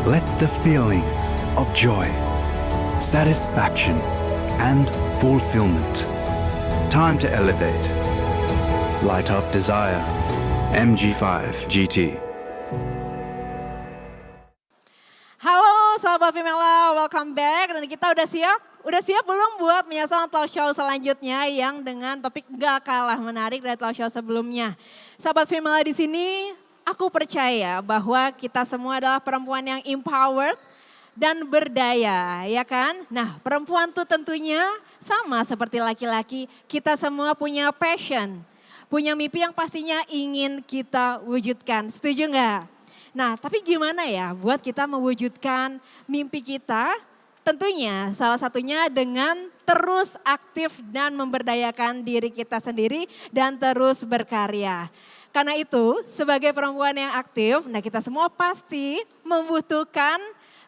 Let the feelings of joy, satisfaction, and fulfillment. Time to elevate. Light up desire. MG5 GT. Halo sahabat Femela, welcome back. Dan kita udah siap? Udah siap belum buat menyaksikan talk show selanjutnya yang dengan topik gak kalah menarik dari talk show sebelumnya. Sahabat Femela di sini, aku percaya bahwa kita semua adalah perempuan yang empowered dan berdaya, ya kan? Nah, perempuan tuh tentunya sama seperti laki-laki, kita semua punya passion, punya mimpi yang pastinya ingin kita wujudkan. Setuju nggak? Nah, tapi gimana ya buat kita mewujudkan mimpi kita? Tentunya salah satunya dengan terus aktif dan memberdayakan diri kita sendiri dan terus berkarya. Karena itu sebagai perempuan yang aktif, nah kita semua pasti membutuhkan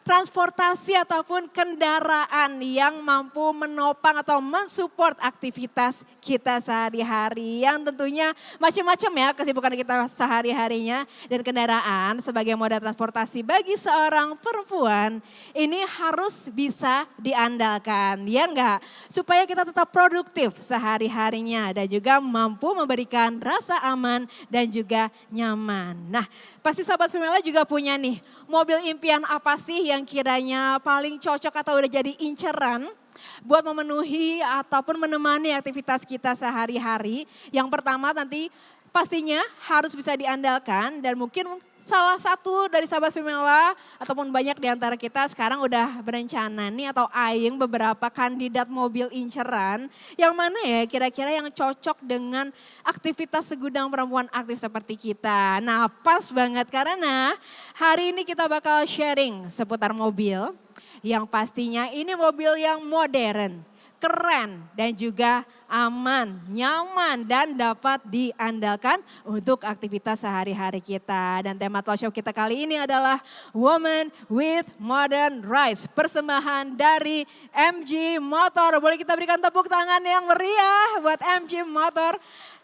transportasi ataupun kendaraan yang mampu menopang atau mensupport aktivitas kita sehari-hari. Yang tentunya macam-macam ya kesibukan kita sehari-harinya. Dan kendaraan sebagai moda transportasi bagi seorang perempuan ini harus bisa diandalkan. Ya enggak? Supaya kita tetap produktif sehari-harinya dan juga mampu memberikan rasa aman dan juga nyaman. Nah, pasti sahabat Femela juga punya nih mobil impian apa sih yang kiranya paling cocok atau udah jadi inceran buat memenuhi ataupun menemani aktivitas kita sehari-hari. Yang pertama nanti pastinya harus bisa diandalkan dan mungkin salah satu dari sahabat Femela ataupun banyak di antara kita sekarang udah berencana nih atau eyeing beberapa kandidat mobil inceran. Yang mana ya kira-kira yang cocok dengan aktivitas segudang perempuan aktif seperti kita. Nah pas banget karena hari ini kita bakal sharing seputar mobil yang pastinya ini mobil yang modern, keren dan juga aman, nyaman dan dapat diandalkan untuk aktivitas sehari-hari kita. Dan tema talk show kita kali ini adalah Woman with Modern Rights. Persembahan dari MG Motor. Boleh kita berikan tepuk tangan yang meriah buat MG Motor.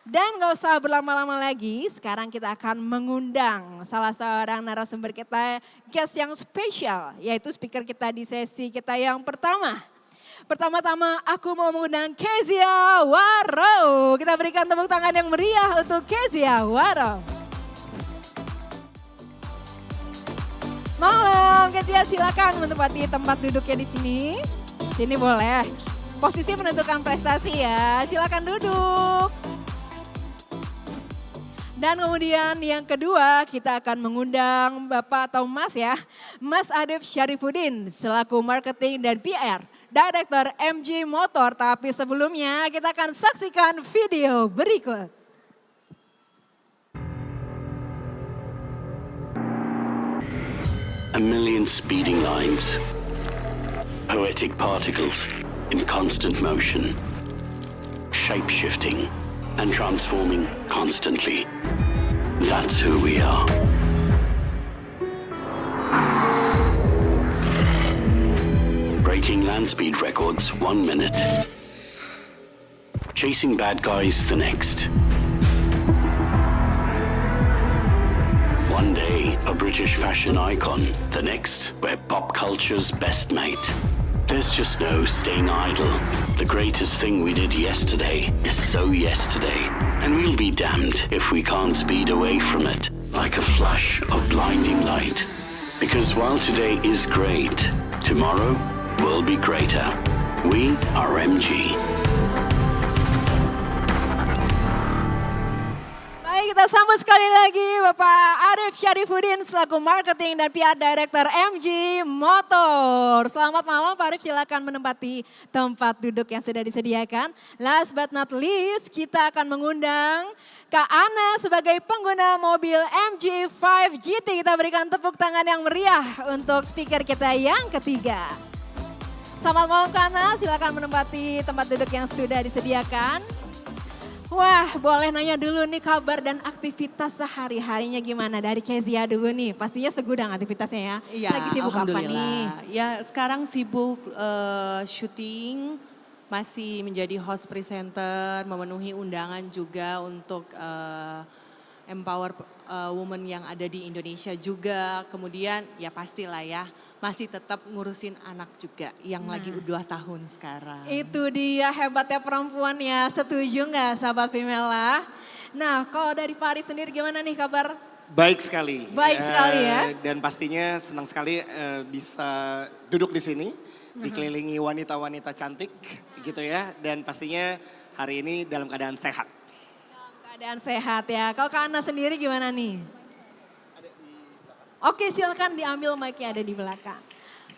Dan gak usah berlama-lama lagi, sekarang kita akan mengundang salah seorang narasumber kita, guest yang spesial, yaitu speaker kita di sesi kita yang pertama. Pertama-tama aku mau mengundang Kezia Waro. Kita berikan tepuk tangan yang meriah untuk Kezia Waro. Malam, Kezia silakan menempati tempat duduknya di sini. Sini boleh. Posisi menentukan prestasi ya, silakan duduk. Dan kemudian yang kedua kita akan mengundang Bapak atau Mas ya, Mas Adif Syarifuddin selaku marketing dan PR, Director MG Motor. Tapi sebelumnya kita akan saksikan video berikut. A million speeding lines, poetic particles in constant motion, shape-shifting and transforming constantly. That's who we are. Breaking land speed records 1 minute. Chasing bad guys the next. One day, a British fashion icon. The next, we're pop culture's best mate. There's just no staying idle. The greatest thing we did yesterday is so yesterday. And we'll be damned if we can't speed away from it like a flash of blinding light. Because while today is great, tomorrow will be greater. We are MG. Kita sambut sekali lagi Bapak Adif Syarifuddin selaku Marketing dan PR Director MG Motor. Selamat malam Pak Arif, silakan menempati tempat duduk yang sudah disediakan. Last but not least kita akan mengundang Kak Ana sebagai pengguna mobil MG5 GT. Kita berikan tepuk tangan yang meriah untuk speaker kita yang ketiga. Selamat malam Kak Ana, silakan menempati tempat duduk yang sudah disediakan. Wah, boleh nanya dulu nih kabar dan aktivitas sehari-harinya gimana? Dari Kezia dulu nih, pastinya segudang aktivitasnya ya. Iya, lagi sibuk apa nih? Ya sekarang sibuk syuting, masih menjadi host presenter, memenuhi undangan juga untuk empower women yang ada di Indonesia juga. Kemudian ya pastilah ya masih tetap ngurusin anak juga yang lagi 2 tahun sekarang. Itu dia hebatnya perempuan ya, setuju nggak sahabat Vimela? Nah kalau dari Pak Arif sendiri gimana nih kabar? Baik sekali. Baik sekali ya. Dan pastinya senang sekali bisa duduk di sini, dikelilingi wanita-wanita cantik gitu ya. Dan pastinya hari ini dalam keadaan sehat. Dalam keadaan sehat ya. Kalau Kak Ana sendiri gimana nih? Oke silakan diambil mic-nya ada di belakang.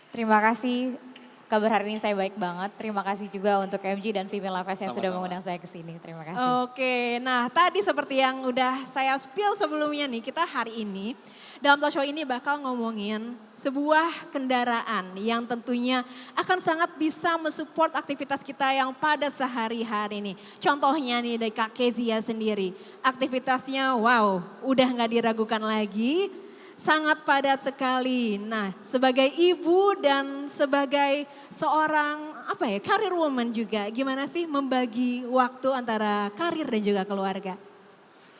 Terima kasih, kabar hari ini saya baik banget. Terima kasih juga untuk MG dan Female Fest yang sudah Sama-sama. mengundang saya ke sini. Terima kasih. Oke, nah tadi seperti yang udah saya spill sebelumnya nih, kita hari ini dalam talk show ini bakal ngomongin sebuah kendaraan yang tentunya akan sangat bisa mensupport aktivitas kita yang pada sehari-hari nih. Contohnya nih dari Kak Kezia sendiri, aktivitasnya wow udah nggak diragukan lagi, sangat padat sekali. Nah, sebagai ibu dan sebagai seorang karir woman juga, gimana sih membagi waktu antara karir dan juga keluarga?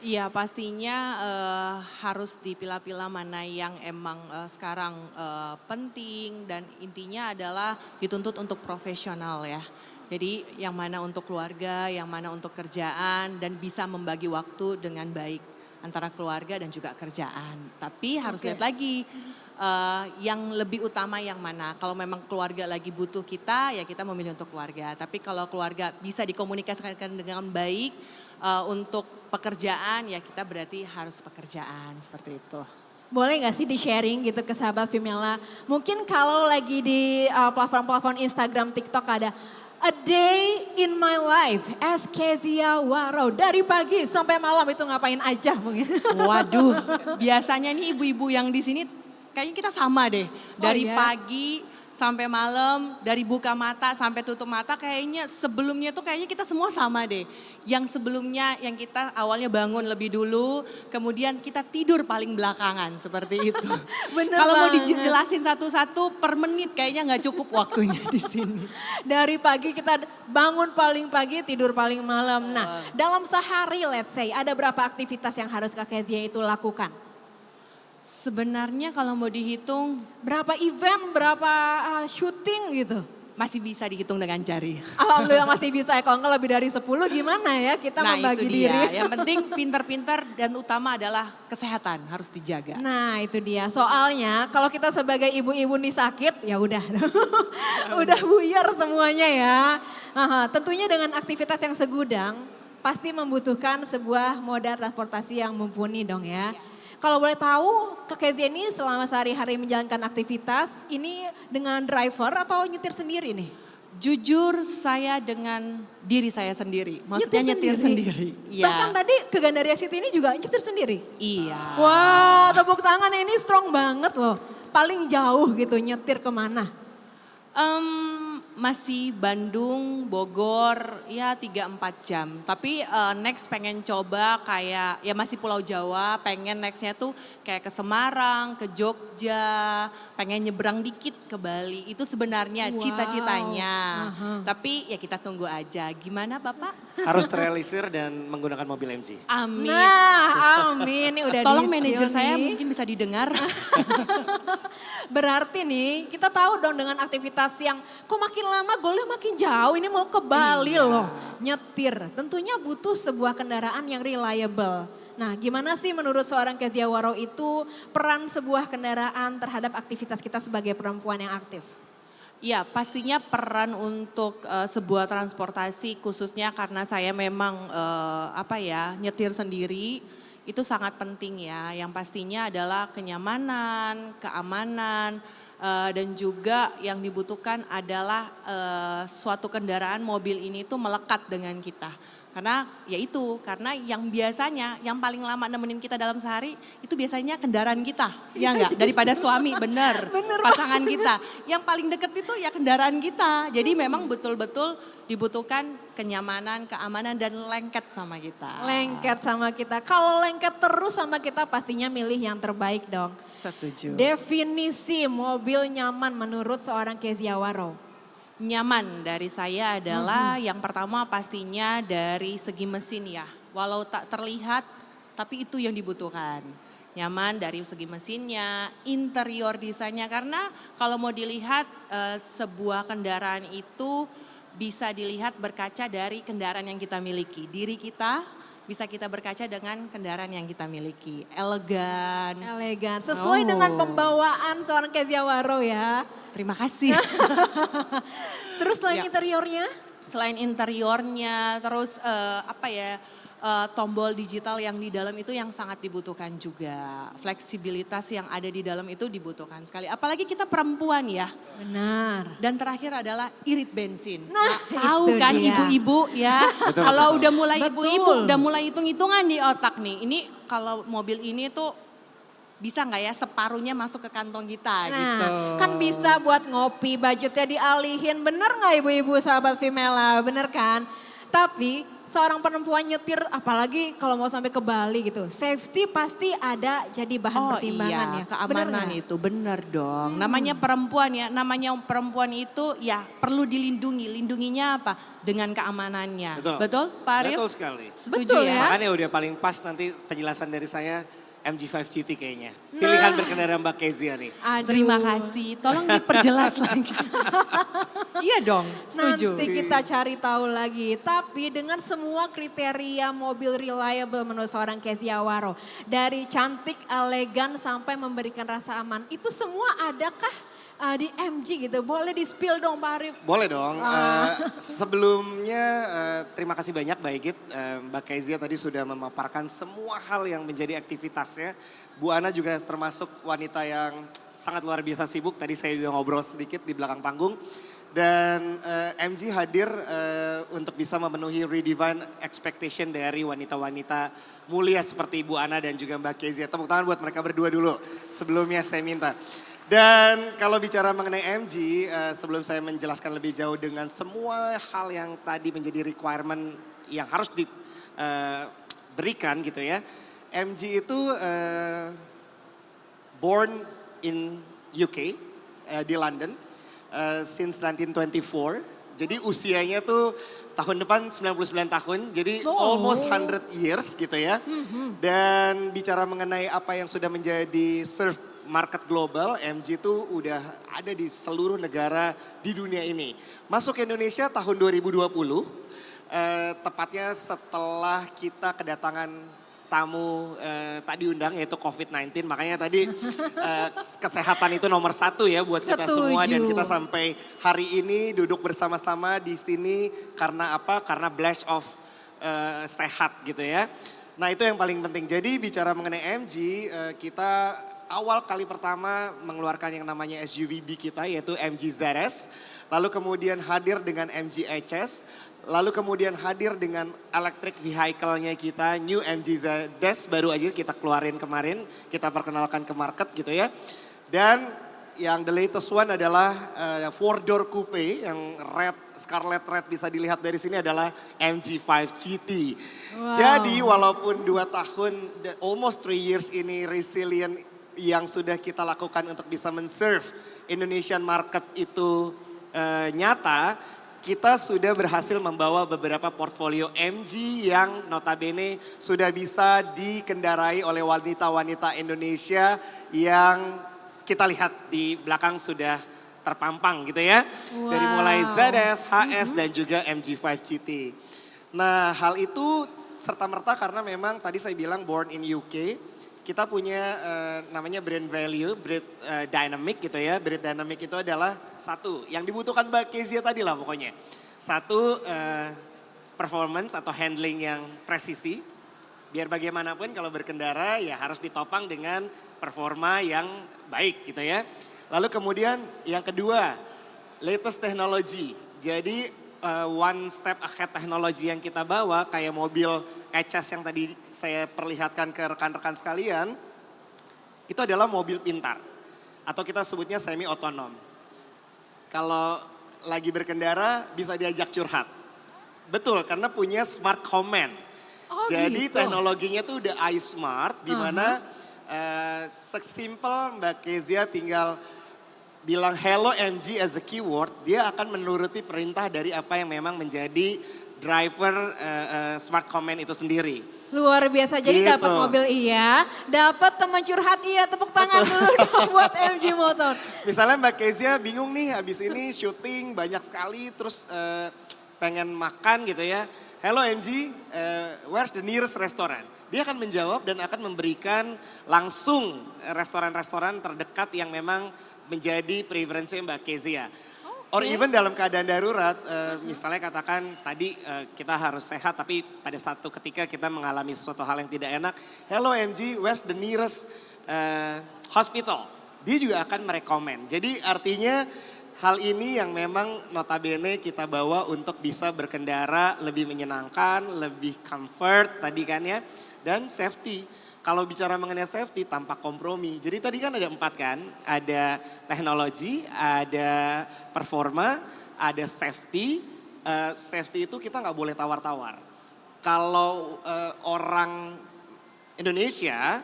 Iya pastinya harus dipilah-pilah mana yang emang sekarang penting dan intinya adalah dituntut untuk profesional ya. Jadi yang mana untuk keluarga, yang mana untuk kerjaan dan bisa membagi waktu dengan baik antara keluarga dan juga kerjaan. Tapi harus lihat lagi yang lebih utama yang mana. Kalau memang keluarga lagi butuh kita, ya kita memilih untuk keluarga. Tapi kalau keluarga bisa dikomunikasikan dengan baik untuk pekerjaan, ya kita berarti harus pekerjaan seperti itu. Boleh gak sih di-sharing gitu ke sahabat Vimela? Mungkin kalau lagi di platform-platform Instagram, TikTok ada A day in my life as Kezia Waro. Dari pagi sampai malam itu ngapain aja mungkin. Waduh, biasanya nih ibu-ibu yang di sini kayaknya kita sama deh. Dari iya? pagi sampai malam, dari buka mata sampai tutup mata kayaknya sebelumnya tuh kayaknya kita semua sama deh. Yang sebelumnya yang kita awalnya bangun lebih dulu, kemudian kita tidur paling belakangan seperti itu. Bener Kalau mau banget. dijelasin satu-satu per menit kayaknya nggak cukup waktunya di sini. Dari pagi kita bangun paling pagi, tidur paling malam. Nah dalam sehari let's say ada berapa aktivitas yang harus Kak Kezia itu lakukan? Sebenarnya kalau mau dihitung Berapa event, berapa syuting gitu? masih bisa dihitung dengan jari. Alhamdulillah masih bisa ya, kalau nggak lebih dari 10 gimana ya kita membagi itu diri. dia. Yang penting pintar-pintar dan utama adalah kesehatan harus dijaga. Nah itu dia, soalnya kalau kita sebagai ibu-ibu nih sakit ya udah. Udah buyar semuanya ya. Tentunya dengan aktivitas yang segudang pasti membutuhkan sebuah moda transportasi yang mumpuni dong ya. Kalau boleh tahu, Kak Kezia ini selama sehari-hari menjalankan aktivitas, ini dengan driver atau nyetir sendiri nih? Jujur saya dengan diri saya sendiri, maksudnya nyetir sendiri. Iya. Bahkan tadi ke Gandaria City ini juga nyetir sendiri? Iya. Wah tepuk tangan ini strong banget loh. Paling jauh gitu nyetir kemana? Masih Bandung, Bogor, ya 3-4 jam. Tapi next pengen coba kayak, ya masih Pulau Jawa, pengen nextnya tuh kayak ke Semarang, ke Jogja, pengen nyebrang dikit ke Bali. Itu sebenarnya Wow. cita-citanya. Tapi ya kita tunggu aja. Gimana Bapak? Harus terrealisir dan menggunakan mobil MG. Amin. Nah amin ini udah Tolong di-spill manajer saya nih. mungkin bisa didengar. Berarti nih kita tahu dong dengan aktivitas yang kok makin lama goalnya makin jauh, ini mau ke Bali loh. Nyetir, tentunya butuh sebuah kendaraan yang reliable. Nah gimana sih menurut seorang Kezia Waro itu peran sebuah kendaraan terhadap aktivitas kita sebagai perempuan yang aktif? Ya pastinya peran untuk sebuah transportasi khususnya karena saya memang nyetir sendiri itu sangat penting ya. Yang pastinya adalah kenyamanan, keamanan dan juga yang dibutuhkan adalah suatu kendaraan mobil ini tuh melekat dengan kita. Karena karena yang biasanya yang paling lama nemenin kita dalam sehari itu biasanya kendaraan kita. Ya enggak? Daripada suami, bener pasangan kita. Yang paling deket itu ya kendaraan kita. Jadi memang betul-betul dibutuhkan kenyamanan, keamanan dan lengket sama kita. Lengket sama kita, kalau lengket terus sama kita pastinya milih yang terbaik dong. Setuju. Definisi mobil nyaman menurut seorang Kezia Waro. Nyaman dari saya adalah yang pertama pastinya dari segi mesin ya. Walau tak terlihat tapi itu yang dibutuhkan. Nyaman dari segi mesinnya, interior desainnya, karena kalau mau dilihat sebuah kendaraan itu bisa dilihat berkaca dari kendaraan yang kita miliki. Diri kita bisa kita berkaca dengan kendaraan yang kita miliki. Elegan. Elegan, sesuai dengan pembawaan seorang Kezia Waro ya. Terima kasih. Terus selain Ya. interiornya? Selain interiornya, terus tombol digital yang di dalam itu yang sangat dibutuhkan juga. Fleksibilitas yang ada di dalam itu dibutuhkan sekali. Apalagi kita perempuan ya. Benar. Dan terakhir adalah irit bensin. Nah, Tahu itu kan dia. ibu-ibu ya. Betul, Kalau betul. udah mulai Betul. ibu-ibu udah mulai hitung-hitungan di otak nih. Ini kalau mobil ini tuh bisa nggak ya separuhnya masuk ke kantong kita Nah, gitu. kan bisa buat ngopi, budgetnya dialihin. Bener nggak ibu-ibu sahabat Vimela? Bener kan? Tapi seorang perempuan nyetir, apalagi kalau mau sampai ke Bali gitu, safety pasti ada jadi bahan pertimbangan iya, ya. keamanan Bener nggak? itu benar dong. Namanya perempuan ya, namanya perempuan itu ya perlu dilindungi. Lindunginya apa? Dengan keamanannya. Betul. Pak Arief? Betul sekali. Setuju Betul ya? ya? Makanya udah paling pas nanti penjelasan dari saya MG5 GT kayaknya. Pilihan berkendara Mbak Kezia nih. Aduh. Terima kasih, tolong diperjelas lagi. Iya dong, setuju. Nanti kita cari tahu lagi. Tapi dengan semua kriteria mobil reliable menurut seorang Kezia Waro. Dari cantik, elegan sampai memberikan rasa aman. Itu semua adakah di MG gitu? Boleh di-spill dong Pak Arief. Boleh dong. Sebelumnya terima kasih banyak Mbak Igit. Mbak Kezia tadi sudah memaparkan semua hal yang menjadi aktivitasnya. Bu Ana juga termasuk wanita yang sangat luar biasa sibuk. Tadi saya juga ngobrol sedikit di belakang panggung. Dan MG hadir untuk bisa memenuhi redefine expectation dari wanita-wanita mulia seperti Ibu Ana dan juga Mbak Kezia. Tepuk tangan buat mereka berdua dulu sebelumnya saya minta. Dan kalau bicara mengenai MG, sebelum saya menjelaskan lebih jauh dengan semua hal yang tadi menjadi requirement yang harus diberikan gitu ya. MG itu born in UK, di London, since 1924. Jadi usianya tuh tahun depan 99 tahun, jadi almost 100 years gitu ya. Dan bicara mengenai apa yang sudah menjadi serve market global, MG itu udah ada di seluruh negara di dunia ini. Masuk ke Indonesia tahun 2020, tepatnya setelah kita kedatangan tamu tak diundang yaitu COVID-19. Makanya tadi kesehatan itu nomor satu ya buat kita semua. Dan kita sampai hari ini duduk bersama-sama di sini karena apa? Karena bless of sehat gitu ya. Nah itu yang paling penting. Jadi bicara mengenai MG, kita awal kali pertama mengeluarkan yang namanya SUV kita yaitu MG ZS. Lalu kemudian hadir dengan MG HS. Lalu kemudian hadir dengan electric vehicle-nya kita, New MG ZS baru aja kita keluarin kemarin. Kita perkenalkan ke market gitu ya. Dan yang the latest one adalah 4-door coupe yang red, scarlet red bisa dilihat dari sini adalah MG5 GT. Wow. Jadi walaupun 2 tahun, almost 3 years ini resilient yang sudah kita lakukan untuk bisa men-serve Indonesian market itu nyata, kita sudah berhasil membawa beberapa portfolio MG yang notabene sudah bisa dikendarai oleh wanita-wanita Indonesia yang kita lihat di belakang sudah terpampang gitu ya. Wow. Dari mulai ZS, HS dan juga MG5 GT. Nah hal itu serta-merta karena memang tadi saya bilang born in UK. Kita punya namanya brand value, brand dynamic gitu ya. Brand dynamic itu adalah satu, yang dibutuhkan Mbak Kezia tadi lah pokoknya. Satu, performance atau handling yang presisi. Biar bagaimanapun kalau berkendara ya harus ditopang dengan performa yang baik gitu ya. Lalu kemudian yang kedua, latest technology. Jadi one step ahead teknologi yang kita bawa kayak mobil HS yang tadi saya perlihatkan ke rekan-rekan sekalian, itu adalah mobil pintar atau kita sebutnya semi otonom. Kalau lagi berkendara bisa diajak curhat. Betul, karena punya smart command. Oh, Jadi gitu. teknologinya tuh udah iSmart di mana sesimpel Mbak Kezia tinggal bilang hello MG as a keyword, dia akan menuruti perintah dari apa yang memang menjadi driver smart comment itu sendiri. Luar biasa, jadi Gitu. dapat mobil iya, dapat teman curhat iya, tepuk tangan dulu dong buat MG Motor. Misalnya Mbak Kezia bingung nih habis ini syuting banyak sekali terus pengen makan gitu ya. Hello MG, where's the nearest restaurant? Dia akan menjawab dan akan memberikan langsung restoran-restoran terdekat yang memang menjadi preferensi Mbak Kezia. Or even dalam keadaan darurat, misalnya katakan tadi kita harus sehat tapi pada satu ketika kita mengalami sesuatu hal yang tidak enak. Hello MG, where's the nearest hospital? Dia juga akan merekomen. Jadi artinya hal ini yang memang notabene kita bawa untuk bisa berkendara lebih menyenangkan, lebih comfort tadi kan ya. Dan safety. Kalau bicara mengenai safety tanpa kompromi. Jadi tadi kan ada 4 kan. Ada teknologi, ada performa, ada safety. Safety itu kita nggak boleh tawar-tawar. Kalau orang Indonesia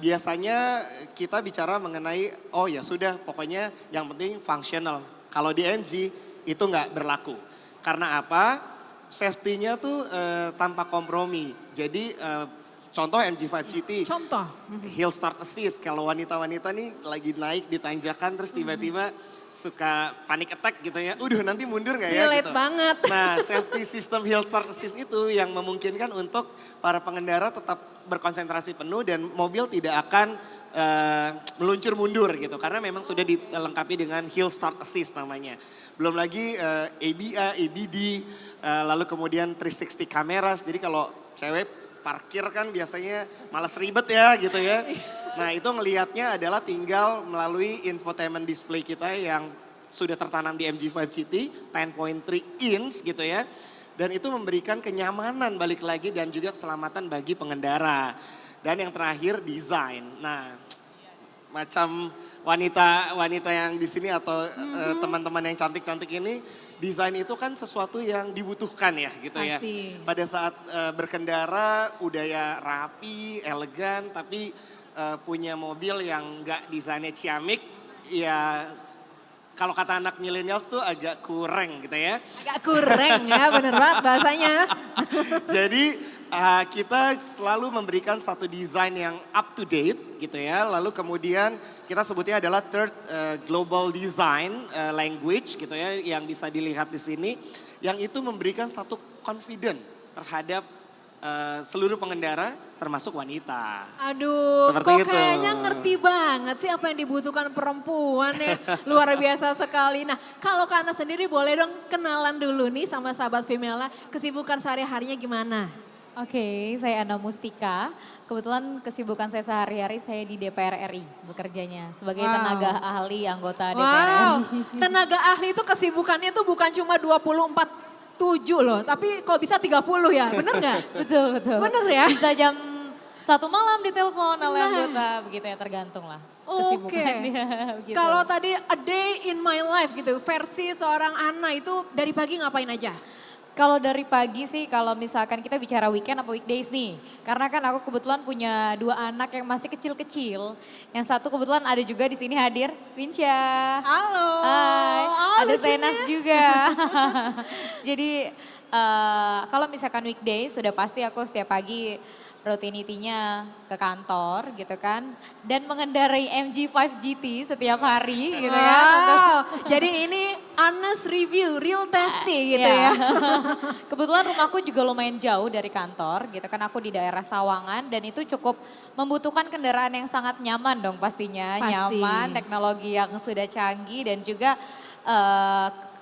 biasanya kita bicara mengenai oh ya sudah pokoknya yang penting functional. Kalau di MG itu nggak berlaku. Karena apa? Safety-nya tuh tanpa kompromi. Jadi contoh MG5 GT. Contoh. Hill start assist, kalau wanita-wanita nih lagi naik di tanjakan terus tiba-tiba suka panic attack gitu ya. Udah nanti mundur gak ya Relate gitu. banget. Nah safety system hill start assist itu yang memungkinkan untuk para pengendara tetap berkonsentrasi penuh dan mobil tidak akan meluncur mundur gitu. Karena memang sudah dilengkapi dengan hill start assist namanya. Belum lagi ABA, ABD, lalu kemudian 360 cameras. Jadi kalau cewek parkir kan biasanya malas ribet ya gitu ya. Nah itu ngelihatnya adalah tinggal melalui infotainment display kita yang sudah tertanam di MG5 GT 10.3 inch gitu ya. Dan itu memberikan kenyamanan balik lagi dan juga keselamatan bagi pengendara. Dan yang terakhir desain. Nah macam wanita-wanita yang di sini atau teman-teman yang cantik-cantik ini, desain itu kan sesuatu yang dibutuhkan ya gitu ya. Pasti. Pada saat berkendara udah ya rapi, elegan, tapi punya mobil yang nggak desainnya ciamik, ya kalau kata anak milenials tuh agak kurang gitu ya. Agak kurang ya, bener banget bahasanya. Jadi kita selalu memberikan satu desain yang up to date gitu ya. Lalu kemudian kita sebutnya adalah third global design language gitu ya. Yang bisa dilihat di sini. Yang itu memberikan satu confident terhadap seluruh pengendara termasuk wanita. Aduh, Seperti kok itu. kayaknya ngerti banget sih apa yang dibutuhkan perempuan ya. Luar biasa sekali. Nah kalau Kana sendiri boleh dong kenalan dulu nih sama sahabat Femela. Kesibukan sehari-harinya gimana? Oke, saya Ana Mustika. Kebetulan kesibukan saya sehari-hari saya di DPR RI bekerjanya sebagai Wow. tenaga ahli anggota DPR Wow, RI. tenaga ahli itu kesibukannya tuh bukan cuma 24/7 loh, tapi kok bisa 30 ya, bener nggak? Betul, betul. Bener ya? Bisa jam 1 malam ditelepon oleh Nah. anggota, begitu ya tergantung lah Oke, kesibukannya. Gitu. kalau tadi a day in my life gitu, versi seorang Ana itu dari pagi ngapain aja? Kalau dari pagi sih, kalau misalkan kita bicara weekend apa weekdays nih. Karena kan aku kebetulan punya 2 anak yang masih kecil-kecil. Yang satu kebetulan ada juga di sini hadir, Winsya. Halo. Hai, Oh, ada lucunya. Senas juga. Jadi kalau misalkan weekdays sudah pasti aku setiap pagi rutinitinya ke kantor gitu kan. Dan mengendarai MG5 GT setiap hari gitu kan. Wow, jadi ini honest review, real testing gitu Iya. ya. Kebetulan rumahku juga lumayan jauh dari kantor gitu kan, aku di daerah Sawangan dan itu cukup membutuhkan kendaraan yang sangat nyaman dong pastinya. Pasti. Nyaman, teknologi yang sudah canggih dan juga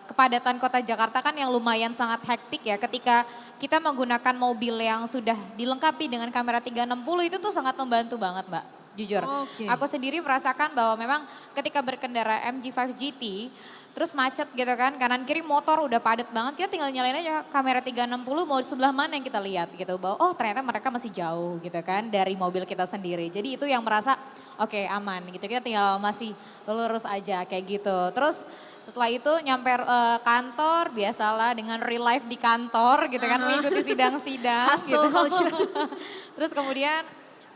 kepadatan kota Jakarta kan yang lumayan sangat hektik ya, ketika kita menggunakan mobil yang sudah dilengkapi dengan kamera 360 itu tuh sangat membantu banget Mbak, jujur. Oke. Aku sendiri merasakan bahwa memang ketika berkendara MG5 GT, terus macet gitu kan, kanan kiri motor udah padat banget, kita tinggal nyalain aja kamera 360 mau di sebelah mana yang kita lihat gitu. Bahwa oh ternyata mereka masih jauh gitu kan dari mobil kita sendiri. Jadi itu yang merasa oke aman gitu, kita tinggal masih lurus aja kayak gitu. Terus setelah itu nyampe kantor, biasalah dengan real life di kantor gitu kan, mengikuti sidang-sidang Hustle gitu. culture. Terus kemudian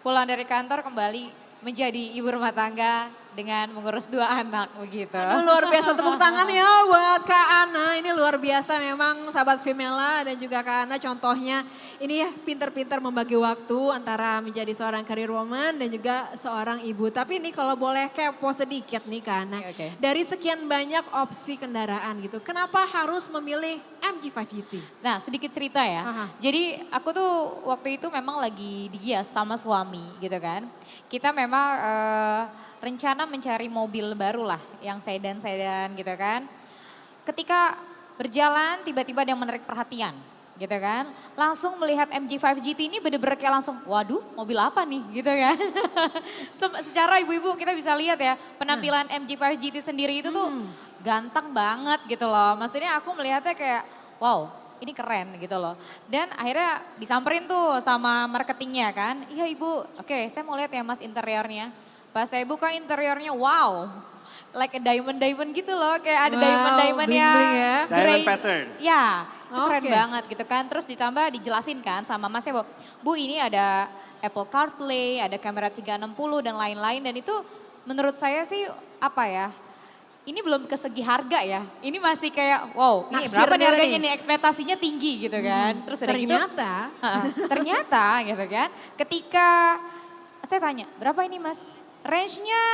pulang dari kantor kembali menjadi ibu rumah tangga, dengan mengurus 2 anak begitu. Aduh, luar biasa, tepuk tangan ya buat Kak Ana. Ini luar biasa memang sahabat Femela dan juga Kak Ana contohnya. Ini ya pinter-pinter membagi waktu antara menjadi seorang career woman dan juga seorang ibu. Tapi ini kalau boleh kepo sedikit nih Kak Ana. Oke. Dari sekian banyak opsi kendaraan gitu, kenapa harus memilih MG5 GT? Nah sedikit cerita ya. Aha. Jadi aku tuh waktu itu memang lagi digias sama suami gitu kan. Kita memang rencana mencari mobil baru lah yang sedan-sedan gitu kan. Ketika berjalan tiba-tiba ada yang menarik perhatian gitu kan. Langsung melihat MG5 GT ini bener-bener kayak langsung waduh mobil apa nih gitu kan. Secara ibu-ibu kita bisa lihat ya penampilan MG5 GT sendiri itu tuh ganteng banget gitu loh. Maksudnya aku melihatnya kayak wow ini keren gitu loh. Dan akhirnya disamperin tuh sama marketingnya kan. Iya ibu, oke saya mau lihat ya mas interiornya. Pas saya buka interiornya, wow. Like a diamond gitu loh. Kayak ada Wow, diamond yang bling-bling ya. Diamond pattern. Ya, itu keren Oke. banget gitu kan. Terus ditambah dijelasin kan sama masnya, Bu ini ada Apple CarPlay, ada kamera 360 dan lain-lain. Dan itu menurut saya sih apa ya, ini belum ke segi harga ya. Ini masih kayak wow ini Naksir berapa nih dulu harganya nih. nih, ekspektasinya tinggi gitu kan. Terus udah gitu, Ternyata ternyata gitu kan, ketika saya tanya, berapa ini mas? Range-nya,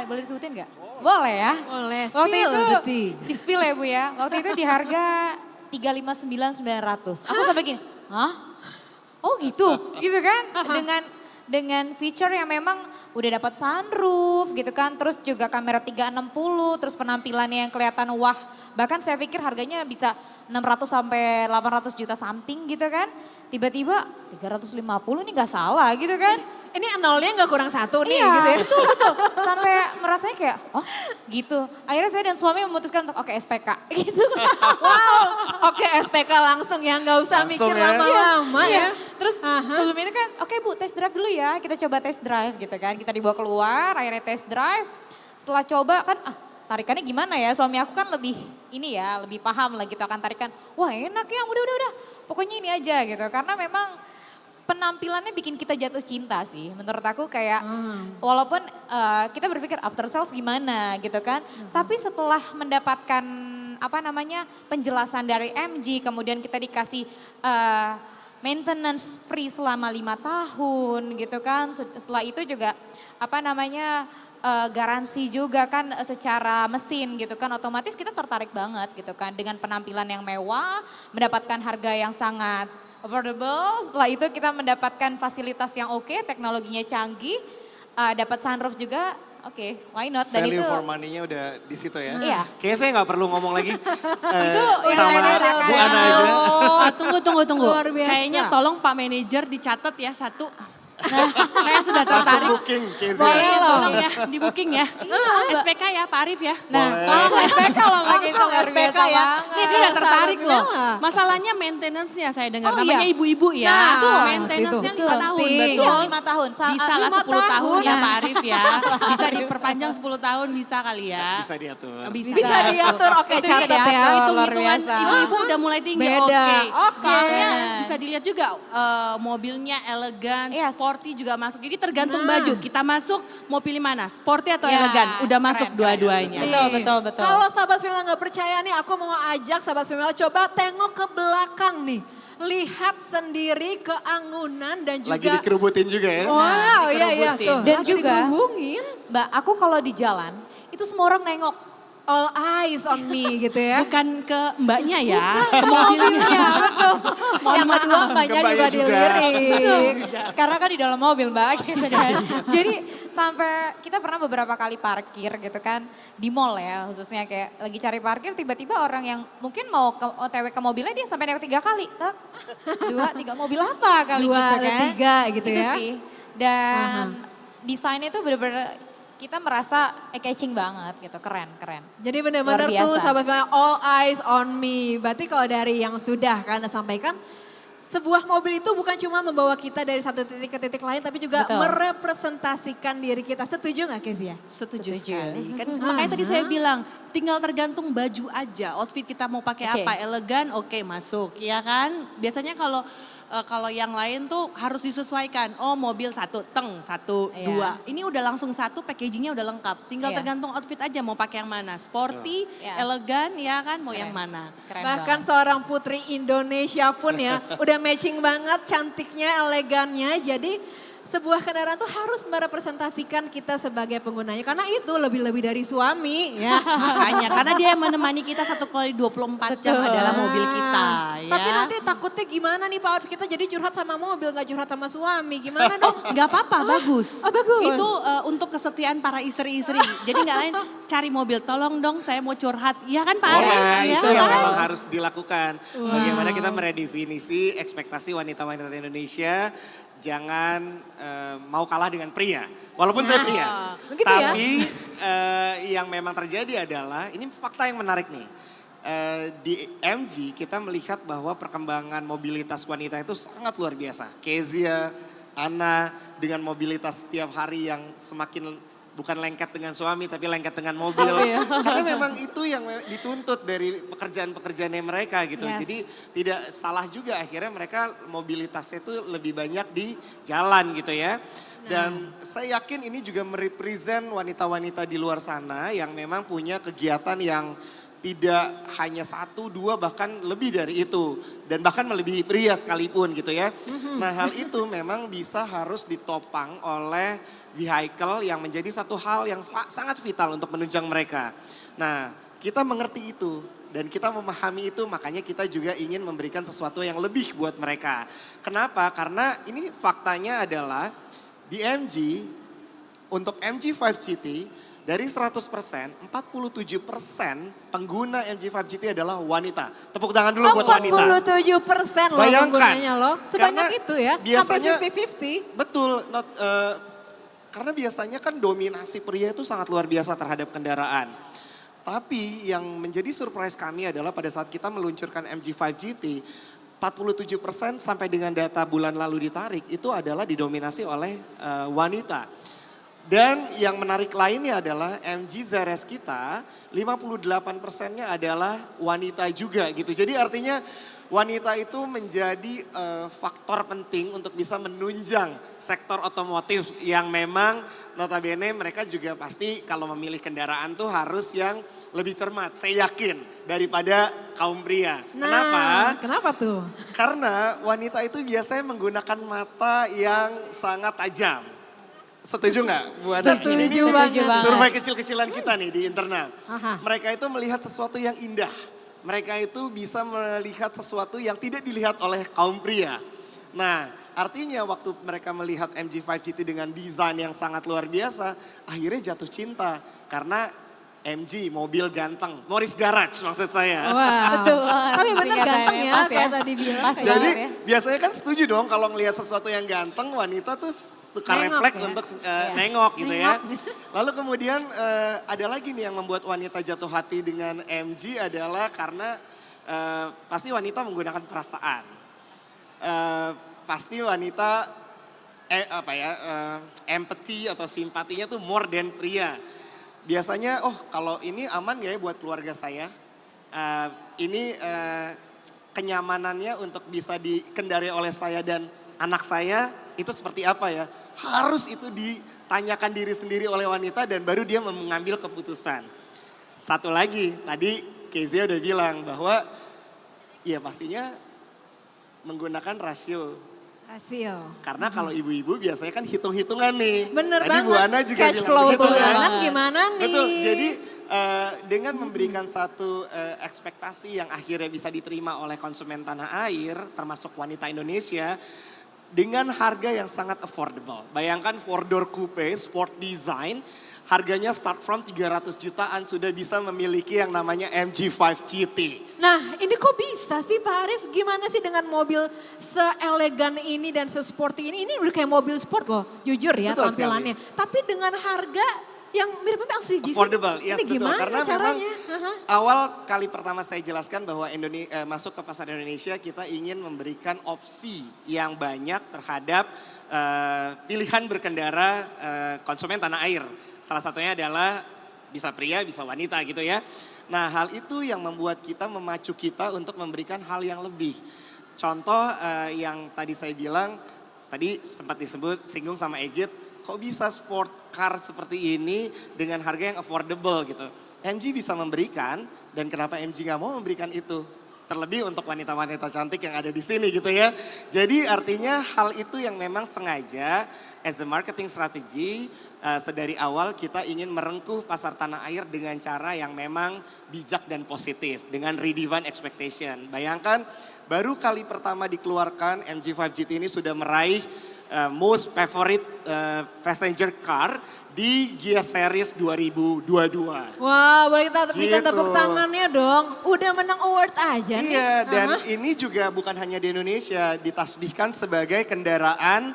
boleh disebutin nggak? Boleh ya. boleh Waktu spill itu, the tea. di spill ya Bu ya, waktu itu di harga 359.900. Aku sampai gini, hah? Oh gitu, gitu kan? Dengan feature yang memang udah dapat sunroof gitu kan, terus juga kamera 360, terus penampilannya yang kelihatan wah. Bahkan saya pikir harganya bisa 600 sampai 800 juta something gitu kan. Tiba-tiba 350 ini nggak salah gitu kan. Ini nolnya nggak kurang satu nih Iya, gitu ya. betul. Sampai merasanya kayak, oh gitu. Akhirnya saya dan suami memutuskan untuk oke SPK gitu. Wow, oke SPK langsung ya, nggak usah Langsung mikir ya. lama-lama ya. Terus Aha. sebelum itu kan, oke Bu test drive dulu ya. Kita coba test drive gitu kan. Kita dibawa keluar, akhirnya test drive. Setelah coba kan, tarikannya gimana ya? Suami aku kan lebih ini ya, lebih paham lah gitu akan tarikan. Wah enak ya, udah. Pokoknya ini aja gitu. Karena memang penampilannya bikin kita jatuh cinta sih. Menurut aku kayak walaupun kita berpikir after sales gimana gitu kan. Tapi setelah mendapatkan apa namanya penjelasan dari MG, kemudian kita dikasih maintenance free selama 5 tahun gitu kan. Setelah itu juga apa namanya garansi juga kan secara mesin gitu kan, otomatis kita tertarik banget gitu kan dengan penampilan yang mewah, mendapatkan harga yang sangat affordable. Setelah itu kita mendapatkan fasilitas yang oke, teknologinya canggih, dapat sunroof juga, oke, why not? Dan Value itu for money-nya udah di situ ya. Iya. Kayaknya saya nggak perlu ngomong lagi. yang Sama lainnya ada Bu kan. Ana aja. Tunggu. Luar biasa. Kayaknya tolong Pak Manajer dicatat ya satu. Saya sudah Langsung tertarik. booking Kezia. Boleh loh. Tolong ya, di booking ya. SPK ya Pak Arif ya. Nah, Boleh. langsung SPK loh Mbak Gisel, Langsung luar SPK biasa ya. banget. Nih dia udah tertarik Sahabat loh. Femela. Masalahnya maintenance-nya saya dengar. Oh, Namanya iya. ibu-ibu ya. Nah, Tuh, itu. maintenance-nya Betul. 5 tahun. Penting. Iya, Betul. 5 tahun. Bisa lah 5 10 tahun ya tahun. Pak Arif ya. Bisa diperpanjang 10 tahun bisa kali ya. Bisa diatur. Bisa diatur, oke Itu catat diatur. ya. Hitung-hitungan Luar biasa. ibu-ibu udah mulai tinggi. Beda. Oke. Oke. Soalnya bisa dilihat juga mobilnya elegan, Yes. sporty juga masuk. Jadi tergantung Nah. baju. Kita masuk mau pilih mana? Sporty atau Ya, elegan? Udah masuk keren, dua-duanya. Nih, Betul. Kalau sahabat Femela nggak percaya nih, aku mau ajak sahabat Femela coba tengok ke belakang nih. Lihat sendiri keanggunan dan juga. Lagi dikerubutin juga ya. Wow, iya dikerubutin. tuh. Dan lagi juga- dihubungin. Mbak, aku kalau di jalan itu semua orang nengok. All eyes on me gitu ya. Bukan ke mbaknya ya, ke mobilnya. Yang kedua mbaknya Mbaknya juga juga. dilirik. Karena kan di dalam mobil Mbak gitu kan. Jadi sampai kita pernah beberapa kali parkir gitu kan di mall ya, khususnya kayak lagi cari parkir tiba-tiba orang yang mungkin mau ke OTW ke mobilnya dia sampai nengok 3 kali. Tak, 2, 3 mobil apa kali 2, gitu kan. 3 gitu Itu ya. sih. Dan desainnya itu bener-bener kita merasa catching banget gitu, keren. Jadi benar-benar Luar tuh biasa. sahabat Femela all eyes on me. Berarti kalau dari yang sudah karena sampaikan, sebuah mobil itu bukan cuma membawa kita dari satu titik ke titik lain, tapi juga Betul. merepresentasikan diri kita. Setuju gak Kezia? Setuju Setuju. sekali. Kan makanya tadi saya bilang tinggal tergantung baju aja. Outfit kita mau pakai Oke. apa? Elegan, oke masuk, ya kan? Biasanya kalau kalau yang lain tuh harus disesuaikan. Oh mobil satu, satu, Iya. dua. Ini udah langsung satu, packagingnya udah lengkap. Tinggal Iya. tergantung outfit aja mau pakai yang mana. Sporty, Yes. elegan ya kan mau Keren. yang mana. Keren Bahkan banget. seorang putri Indonesia pun ya udah matching banget cantiknya, elegannya. Jadi sebuah kendaraan tuh harus merepresentasikan kita sebagai penggunanya. Karena itu lebih-lebih dari suami ya. Makanya karena dia yang menemani kita 1x24 jam Betul. adalah mobil kita ya. Tapi nanti takutnya gimana nih Pak Arif, kita jadi curhat sama mobil gak curhat sama suami. Gimana dong? Nggak apa-apa, bagus. Oh, bagus. Itu untuk kesetiaan para istri-istri. Jadi nggak lain cari mobil, tolong dong saya mau curhat. Iya kan Pak Arif? Nah, Ya itu yang kan? memang harus dilakukan. Bagaimana kita meredefinisi ekspektasi wanita-wanita Indonesia jangan mau kalah dengan pria. Walaupun saya pria. begitu ya? Tapi yang memang terjadi adalah, ini fakta yang menarik nih. Di MG kita melihat bahwa perkembangan mobilitas wanita itu sangat luar biasa. Kezia, Ana dengan mobilitas setiap hari yang semakin bukan lengket dengan suami tapi lengket dengan mobil. Karena memang itu yang dituntut dari pekerjaan-pekerjaannya mereka gitu. Yes. Jadi tidak salah juga akhirnya mereka mobilitasnya itu lebih banyak di jalan gitu ya. Dan saya yakin ini juga merepresent wanita-wanita di luar sana yang memang punya kegiatan yang tidak hanya satu, dua, bahkan lebih dari itu. Dan bahkan melebihi pria sekalipun gitu ya. Nah hal itu memang bisa harus ditopang oleh vehicle yang menjadi satu hal yang sangat vital untuk menunjang mereka. Nah kita mengerti itu dan kita memahami itu, makanya kita juga ingin memberikan sesuatu yang lebih buat mereka. Kenapa? Karena ini faktanya adalah di MG, untuk MG5 GT, dari 100%, 47% pengguna MG5 GT adalah wanita. Tepuk tangan dulu buat wanita. 47% loh Bayangkan, penggunanya loh. Sebanyak karena itu ya, biasanya- sampai 50-50. Betul, karena biasanya kan dominasi pria itu sangat luar biasa terhadap kendaraan. Tapi yang menjadi surprise kami adalah pada saat kita meluncurkan MG5 GT, 47% sampai dengan data bulan lalu ditarik itu adalah didominasi oleh wanita. Dan yang menarik lainnya adalah MG ZRS kita 58%-nya adalah wanita juga gitu. Jadi artinya wanita itu menjadi faktor penting untuk bisa menunjang sektor otomotif yang memang notabene mereka juga pasti kalau memilih kendaraan tuh harus yang lebih cermat, saya yakin, daripada kaum pria. Kenapa? Kenapa tuh? Karena wanita itu biasanya menggunakan mata yang sangat tajam. Setuju nggak Bu Ana? Setuju Ini banget. survei kecil-kecilan kita nih di internal. Aha. Mereka itu melihat sesuatu yang indah. Mereka itu bisa melihat sesuatu yang tidak dilihat oleh kaum pria. Nah artinya waktu mereka melihat MG5 GT dengan desain yang sangat luar biasa, akhirnya jatuh cinta. Karena MG, mobil ganteng, Morris Garage maksud saya. Wah. Betul banget. Tapi bener singkatannya. ganteng ya, Pas kayak tadi bilang. Pas kayak- Jadi banget ya. biasanya kan setuju dong kalau ngelihat sesuatu yang ganteng, wanita tuh suka Nengok refleks ya? untuk nengok gitu ya. Nengok. Lalu kemudian ada lagi nih yang membuat wanita jatuh hati dengan MG adalah karena pasti wanita menggunakan perasaan. Pasti wanita empathy atau simpatinya tuh more than pria. Biasanya kalau ini aman gak ya buat keluarga saya. Ini kenyamanannya untuk bisa dikendarai oleh saya dan anak saya itu seperti apa ya. Harus itu ditanyakan diri sendiri oleh wanita dan baru dia mengambil keputusan. Satu lagi, tadi Kezia udah bilang bahwa ya pastinya menggunakan rasio. Rasio. Karena kalau ibu-ibu biasanya kan hitung-hitungan nih. Bener Tadi banget. Bu Ana juga Cash bilang flow begitu kan. bulanan gimana nih? Betul, jadi dengan memberikan satu ekspektasi yang akhirnya bisa diterima oleh konsumen tanah air, termasuk wanita Indonesia, dengan harga yang sangat affordable. Bayangkan 4-door coupe, sport design, harganya start from 300 jutaan sudah bisa memiliki yang namanya MG5 GT. Nah ini kok bisa sih Pak Arif, gimana sih dengan mobil seelegan ini dan sesporty ini udah kayak mobil sport loh, jujur ya Betul tampilannya. Tapi dengan harga yang mirip-mirip LCGC. Affordable, yes Ini betul. gimana Karena caranya? memang awal kali pertama saya jelaskan bahwa masuk ke pasar Indonesia kita ingin memberikan opsi yang banyak terhadap pilihan berkendara konsumen tanah air. Salah satunya adalah bisa pria, bisa wanita gitu ya. Nah hal itu yang membuat kita memacu kita untuk memberikan hal yang lebih. Contoh yang tadi saya bilang, tadi sempat singgung sama Egit, kok bisa sport car seperti ini dengan harga yang affordable gitu. MG bisa memberikan, dan kenapa MG nggak mau memberikan itu? Terlebih untuk wanita-wanita cantik yang ada di sini gitu ya. Jadi artinya hal itu yang memang sengaja as a marketing strategy sedari awal kita ingin merengkuh pasar tanah air dengan cara yang memang bijak dan positif. Dengan redefine expectation. Bayangkan baru kali pertama dikeluarkan MG5 GT ini sudah meraih most favorite passenger car di Gia Series 2022. Wah, boleh kita berikan Gitu. tepuk tangannya dong. Udah menang award aja nih. Iya, dan Aha. ini juga bukan hanya di Indonesia, ditasbihkan sebagai kendaraan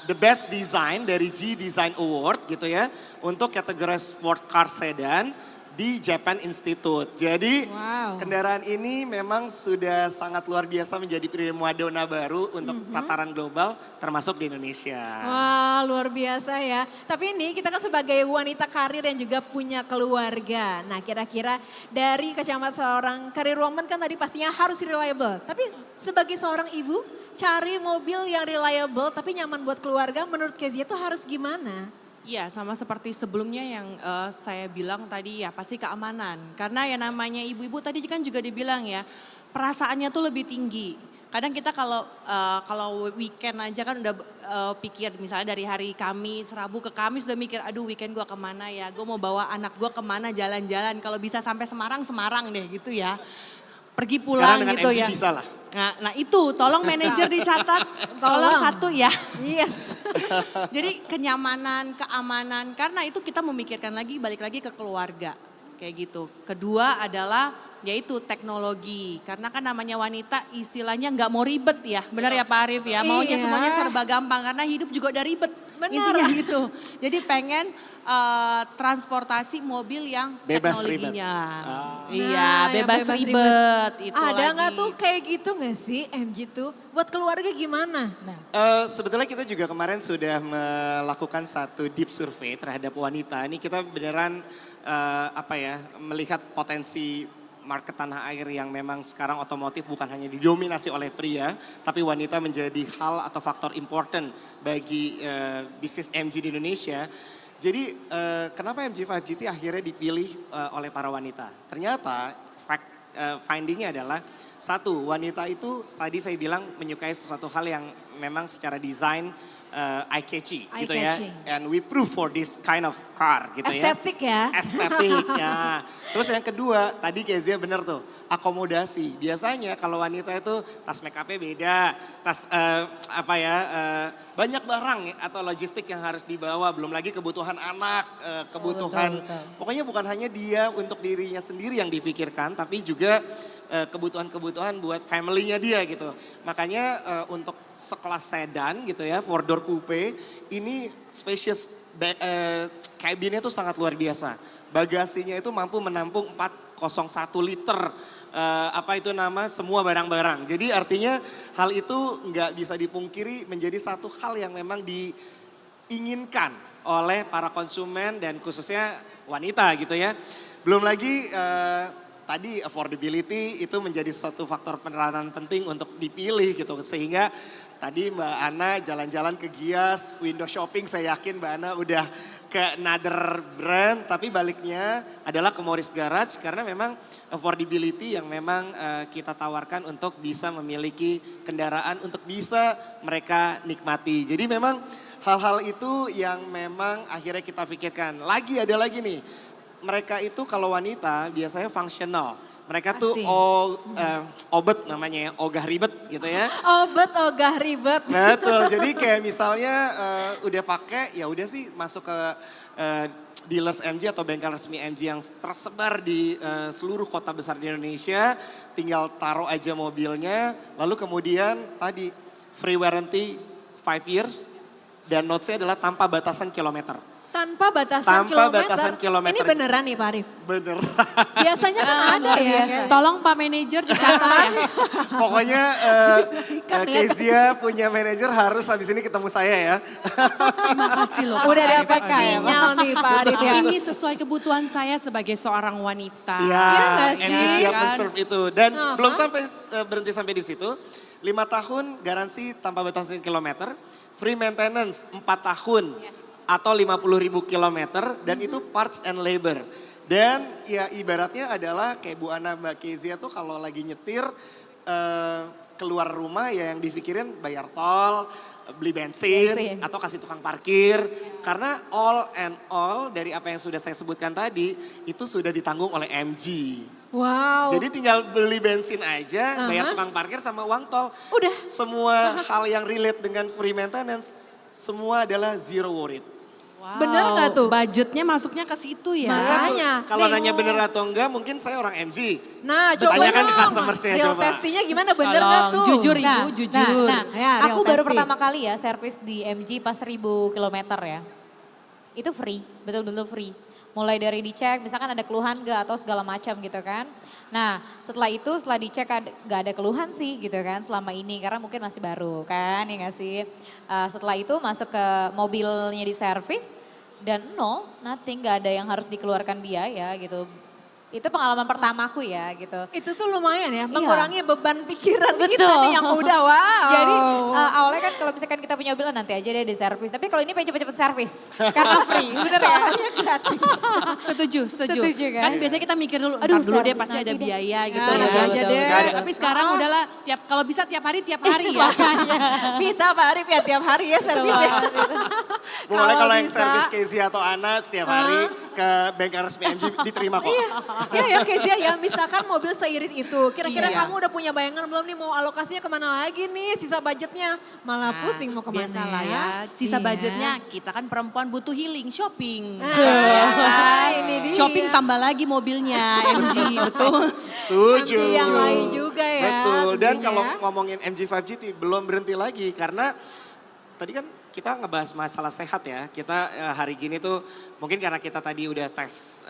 the best design dari G Design Award gitu ya, untuk kategori sport car sedan di Japan Institute. Jadi Wow. kendaraan ini memang sudah sangat luar biasa menjadi primadona baru untuk tataran global termasuk di Indonesia. Wah, luar biasa ya. Tapi ini kita kan sebagai wanita karir yang juga punya keluarga. Nah, kira-kira dari kacamata seorang career woman kan tadi pastinya harus reliable. Tapi sebagai seorang ibu, cari mobil yang reliable tapi nyaman buat keluarga, menurut Kezia itu harus gimana? Iya, sama seperti sebelumnya yang saya bilang tadi ya, pasti keamanan. Karena ya namanya ibu-ibu tadi kan juga dibilang ya, perasaannya tuh lebih tinggi. Kadang kita kalau weekend aja kan udah pikir, misalnya dari hari Kamis, Rabu ke Kamis udah mikir, aduh weekend gua kemana ya, gue mau bawa anak gua kemana jalan-jalan. Kalau bisa sampai Semarang, Semarang deh gitu ya. Pergi pulang Sekarang dengan gitu MG ya. bisa lah. Nah itu tolong manajer dicatat, tolong satu ya. Yes. Jadi kenyamanan, keamanan, karena itu kita memikirkan lagi, balik lagi ke keluarga, kayak gitu. Kedua adalah yaitu teknologi, karena kan namanya wanita istilahnya nggak mau ribet ya, benar ya Pak Arif ya, maunya Iya. semuanya serba gampang karena hidup juga udah ribet, Benar. intinya gitu. Jadi pengen transportasi mobil yang Bebas teknologinya, ribet. iya Nah, yang bebas ribet. Itu Ada nggak lagi. tuh kayak gitu nggak sih MG tuh? Buat keluarga gimana? Nah. Sebetulnya kita juga kemarin sudah melakukan satu deep survey terhadap wanita. Ini kita beneran melihat potensi market tanah air yang memang sekarang otomotif bukan hanya didominasi oleh pria, tapi wanita menjadi hal atau faktor important bagi bisnis MG di Indonesia. Jadi kenapa MG5 GT akhirnya dipilih oleh para wanita? Ternyata findingnya adalah satu, wanita itu tadi saya bilang menyukai sesuatu hal yang memang secara desain eye-catchy gitu ya. Eye-catching. And we prove for this kind of car gitu ya. Estetik ya. Estetik ya. Terus yang kedua, tadi Kezia bener tuh, akomodasi. Biasanya kalau wanita itu tas make up-nya beda, tas banyak barang atau logistik yang harus dibawa, belum lagi kebutuhan anak, kebutuhan, pokoknya bukan hanya dia untuk dirinya sendiri yang difikirkan, tapi juga kebutuhan-kebutuhan buat family-nya dia gitu. Makanya untuk sekelas sedan gitu ya, four door coupe, ini spacious cabinnya tuh sangat luar biasa. Bagasinya itu mampu menampung 401 liter semua barang-barang. Jadi artinya hal itu nggak bisa dipungkiri menjadi satu hal yang memang diinginkan oleh para konsumen dan khususnya wanita gitu ya. Belum lagi tadi affordability itu menjadi suatu faktor peranan penting untuk dipilih gitu. Sehingga tadi Mbak Ana jalan-jalan ke Gias, window shopping, saya yakin Mbak Ana udah ke another brand, tapi baliknya adalah ke Morris Garage karena memang affordability yang memang kita tawarkan untuk bisa memiliki kendaraan untuk bisa mereka nikmati. Jadi memang hal-hal itu yang memang akhirnya kita pikirkan. Ada lagi nih, mereka itu kalau wanita biasanya fungsional. Mereka tuh Pasti. obet namanya ya, ogah ribet gitu ya. Obat ogah ribet. Betul, jadi kayak misalnya udah pakai ya udah sih masuk ke dealers MG atau bengkel resmi MG yang tersebar di seluruh kota besar di Indonesia. Tinggal taruh aja mobilnya, lalu kemudian tadi free warranty 5 years dan notes-nya adalah tanpa batasan kilometer. Tanpa batasan Tanpa kilometer. batasan kilometer. Ini beneran nih Pak Arif? Bener. Biasanya kan ada luar ya. biasa. Tolong Pak Manajer dicatat ya. Pokoknya Kan ya. Kezia punya manajer harus habis ini ketemu saya ya. Terima kasih loh. Udah Pak. dapat ya, Pak. sinyal nih Pak Arif ya. Ini sesuai kebutuhan saya sebagai seorang wanita. Iya nggak Siap, MG sih? siap Kan? men-serve itu. Dan Aha. belum sampai berhenti sampai di situ. 5 tahun garansi tanpa batasan kilometer. Free maintenance 4 tahun. Atau 50.000 kilometer. Dan itu parts and labor. Dan ya ibaratnya adalah kayak Bu Ana, Mbak Kezia tuh kalau lagi nyetir keluar rumah ya yang dipikirin bayar tol, beli bensin, atau kasih tukang parkir. Karena all and all dari apa yang sudah saya sebutkan tadi itu sudah ditanggung oleh MG. Wow. Jadi tinggal beli bensin aja, bayar tukang parkir sama uang tol. Udah. Semua hal yang relate dengan free maintenance semua adalah zero worried. Wow, Bener nggak tuh? Budgetnya masuknya ke situ ya. Makanya. Kalau Nih. nanya bener atau enggak mungkin saya orang MG. Nah coba Tanyakan ke dong. customer-nya Real coba. testinya gimana bener nggak Tolong, tuh? jujur Ibu, jujur. Nah, Ya, real aku baru testing. pertama kali ya servis di MG pas 1000 kilometer ya. Itu free, betul-betul free. Mulai dari dicek, misalkan ada keluhan gak atau segala macam gitu kan. Nah setelah itu setelah dicek gak ada keluhan sih gitu kan selama ini. Karena mungkin masih baru kan ya gak sih. Setelah itu masuk ke mobilnya di servis dan nothing, gak ada yang harus dikeluarkan biaya gitu. Itu pengalaman pertamaku ya gitu. Itu tuh lumayan ya, Iya. mengurangi beban pikiran kita Betul. nih yang udah wow. Jadi awalnya kan kalau misalkan kita punya mobil nanti aja deh di servis. Tapi kalau ini pengen cepet-cepet servis karena free, bener ya? Soalnya gratis. Setuju, setuju. Setuju kan? Kan biasanya kita mikir dulu, Aduh, ntar dulu deh servis pasti ada nanti deh. biaya gitu. Ya, nanti aja deh. Nggak ada. Tapi sekarang udahlah, kalau bisa tiap hari ya. Bisa Pak Arif ya tiap hari ya servis ya. Boleh kalau yang bisa. servis Kezia atau Ana setiap hari ke bengkel resmi MG diterima kok. Iya ya Kezia ya, misalkan mobil seirit itu. Kira-kira Iya. kamu udah punya bayangan belum nih mau alokasinya kemana lagi nih sisa budgetnya. Malah pusing mau kemana Biasalah ya, sisa Iya. budgetnya kita kan perempuan butuh healing, shopping. Ah, ini dia. Shopping tambah lagi mobilnya MG, betul. Setuju. Nanti yang lain juga ya. Betul. Dan tentunya. kalau ngomongin MG5 GT belum berhenti lagi karena tadi kan kita ngebahas masalah sehat ya. Kita hari gini tuh mungkin karena kita tadi udah tes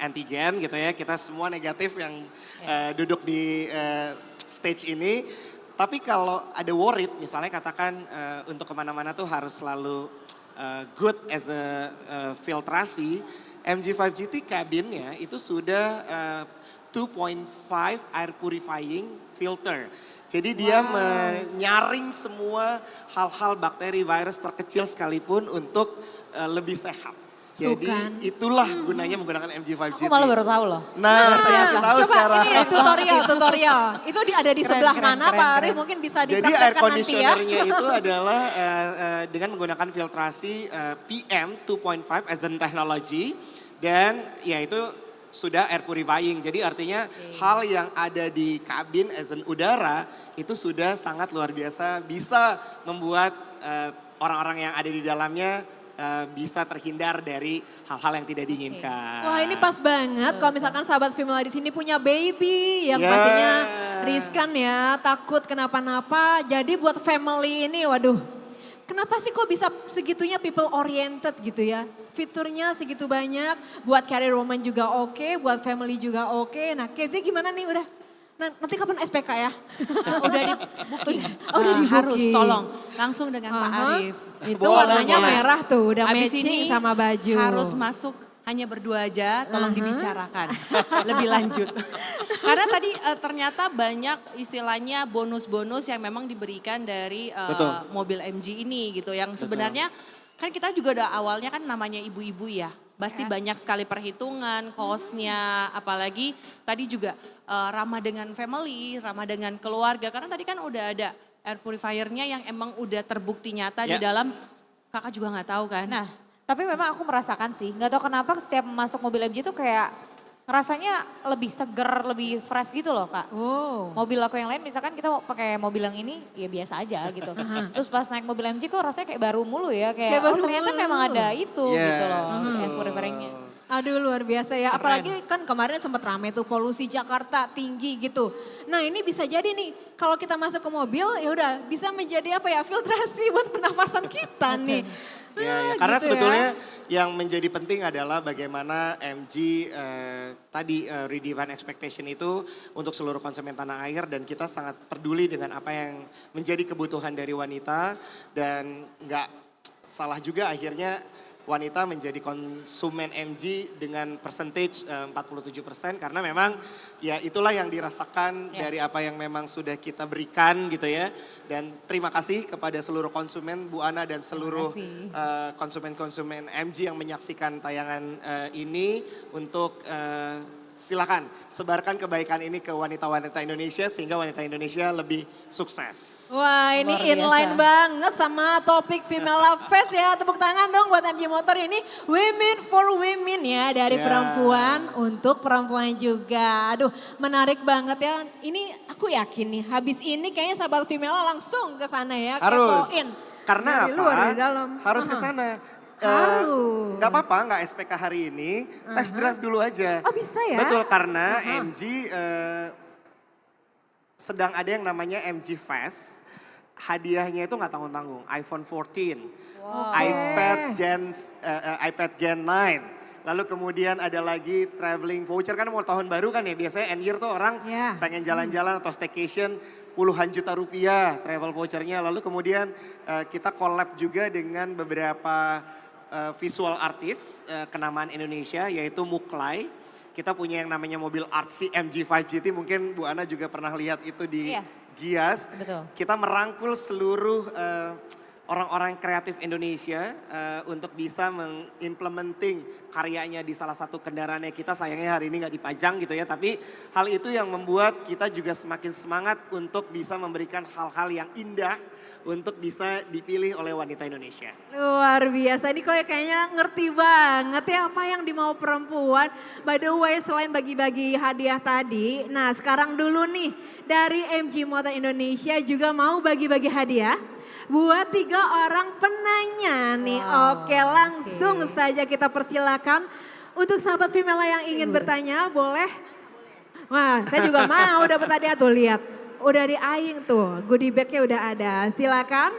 antigen gitu ya. Kita semua negatif yang duduk di stage ini. Tapi kalau ada worried misalnya katakan untuk kemana-mana tuh harus selalu good as a filtrasi. MG5 GT kabinnya itu sudah 2.5 air purifying filter. Jadi dia menyaring semua hal-hal bakteri, virus terkecil sekalipun untuk lebih sehat. Jadi kan. itulah gunanya menggunakan MG5 GT. Aku malah baru tahu loh. Nah, saya kasih tahu Coba sekarang. ini tutorial. Itu ada di Keren, sebelah keren, mana keren, Pak keren. Arif? Mungkin bisa Jadi air dipraktekkan nanti ya. conditionernya itu adalah dengan menggunakan filtrasi PM 2.5 Ezen technology dan ya itu sudah air purifying. Jadi artinya hal yang ada di kabin Ezen udara itu sudah sangat luar biasa bisa membuat orang-orang yang ada di dalamnya bisa terhindar dari hal-hal yang tidak diinginkan. Wah ini pas banget kalau misalkan sahabat Female di sini punya baby yang Yeah. pastinya riskan ya, takut kenapa-napa. Jadi buat family ini waduh, kenapa sih kok bisa segitunya people oriented gitu ya? Fiturnya segitu banyak, buat career woman juga oke, buat family juga oke. Nah Kezia gimana nih udah? Nanti kapan SPK ya? Udah dibooking. Oh, udah di-booking. Harus, tolong. Langsung dengan Pak Aha. Arif. Itu Boleh, warnanya boleh. merah tuh, udah Abis matching ini sama baju. harus masuk hanya berdua aja, tolong Aha. dibicarakan. Lebih lanjut. Karena tadi ternyata banyak istilahnya bonus-bonus yang memang diberikan dari Betul. mobil MG ini gitu. Yang sebenarnya kan kita juga udah awalnya kan namanya ibu-ibu ya. Pasti banyak sekali perhitungan, cost-nya, apalagi tadi juga ramah dengan family, ramah dengan keluarga. Karena tadi kan udah ada air purifiernya yang emang udah terbukti nyata di Ya. dalam, kakak juga nggak tahu kan. Nah, tapi memang aku merasakan sih, nggak tahu kenapa setiap masuk mobil MG tuh kayak ngerasanya lebih seger, lebih fresh gitu loh Kak. Oh. Mobil aku yang lain misalkan kita mau pakai mobil yang ini ya biasa aja gitu. Terus pas naik mobil MG kok rasanya kayak baru mulu ya. Kayak, Kayak baru ternyata mulu. memang ada itu Yes, gitu loh. betul. Air purifieringnya. Aduh luar biasa ya, apalagi kan kemarin sempat rame tuh polusi Jakarta tinggi gitu. Nah ini bisa jadi nih, kalau kita masuk ke mobil ya udah bisa menjadi apa ya filtrasi buat pernafasan kita nih. Ya, karena gitu ya. sebetulnya yang menjadi penting adalah bagaimana MG tadi redefine expectation itu untuk seluruh konsumen tanah air dan kita sangat peduli dengan apa yang menjadi kebutuhan dari wanita dan nggak salah juga akhirnya wanita menjadi konsumen MG dengan percentage 47% karena memang ya itulah yang dirasakan dari apa yang memang sudah kita berikan gitu ya. Dan terima kasih kepada seluruh konsumen Bu Ana dan seluruh konsumen-konsumen MG yang menyaksikan tayangan ini untuk silakan sebarkan kebaikan ini ke wanita-wanita Indonesia sehingga wanita Indonesia lebih sukses. Wah ini Luar biasa. inline banget sama topik Female Love Fest ya. Tepuk tangan dong buat MG Motor ini Women for Women ya. Dari Ya. perempuan untuk perempuan juga. Aduh menarik banget ya. Ini aku yakin nih habis ini kayaknya sahabat Female langsung ke sana ya. Harus. Kepoin. Karena Dari apa? luar, dari dalam. Harus ke sana. Harus. Nggak apa-apa, nggak SPK hari ini, test drive dulu aja. Oh bisa ya? Betul, karena MG sedang ada yang namanya MG Fest. Hadiahnya itu nggak tanggung-tanggung, iPhone 14, iPad Gen 9. Lalu kemudian ada lagi traveling voucher, kan mau tahun baru kan ya, biasanya end year tuh orang Ya. pengen jalan-jalan atau staycation puluhan juta rupiah travel vouchernya. Lalu kemudian kita collab juga dengan beberapa visual artist kenamaan Indonesia yaitu Muklai. Kita punya yang namanya mobil artsy MG5 GT, mungkin Bu Ana juga pernah lihat itu di Iya. Gias. Betul. Kita merangkul seluruh orang-orang kreatif Indonesia untuk bisa mengimplementing karyanya di salah satu kendaraannya kita. Sayangnya hari ini nggak dipajang gitu ya, tapi hal itu yang membuat kita juga semakin semangat untuk bisa memberikan hal-hal yang indah untuk bisa dipilih oleh wanita Indonesia. Luar biasa, ini kayaknya ngerti banget ya apa yang dimau perempuan. By the way selain bagi-bagi hadiah tadi, nah sekarang dulu nih dari MG Motor Indonesia juga mau bagi-bagi hadiah buat 3 orang penanya nih. Oke langsung saja kita persilakan untuk sahabat Femela yang ingin bertanya boleh. Wah saya juga mau dapat hadiah tuh lihat. Udah di Aing tuh, goodie bagnya udah ada. Silakan.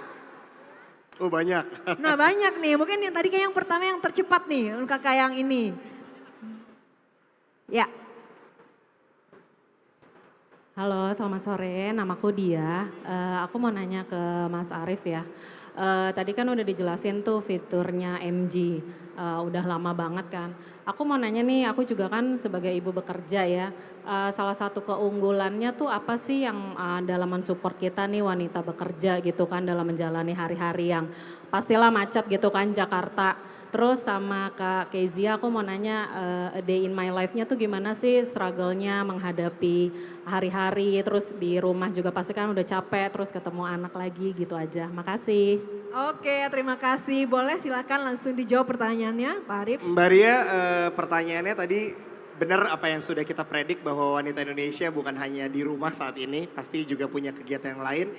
Oh banyak. Nah banyak nih, mungkin yang tadi kayak yang pertama yang tercepat nih, kakak yang ini. Ya. Halo, selamat sore. Namaku Dia. Aku mau nanya ke Mas Arief ya. Tadi kan udah dijelasin tuh fiturnya MG. Udah lama banget kan. Aku mau nanya nih, aku juga kan sebagai ibu bekerja ya. Salah satu keunggulannya tuh apa sih yang dalam mensupport kita nih wanita bekerja gitu kan dalam menjalani hari-hari yang pastilah macet gitu kan Jakarta. Terus sama Kak Kezia aku mau nanya a day in my life-nya tuh gimana sih struggle-nya menghadapi hari-hari, terus di rumah juga pasti kan udah capek, terus ketemu anak lagi gitu aja. Makasih. Oke terima kasih, boleh silakan langsung dijawab pertanyaannya Pak Arief. Mbak Ria, pertanyaannya tadi benar apa yang sudah kita predik bahwa wanita Indonesia bukan hanya di rumah saat ini, pasti juga punya kegiatan yang lain.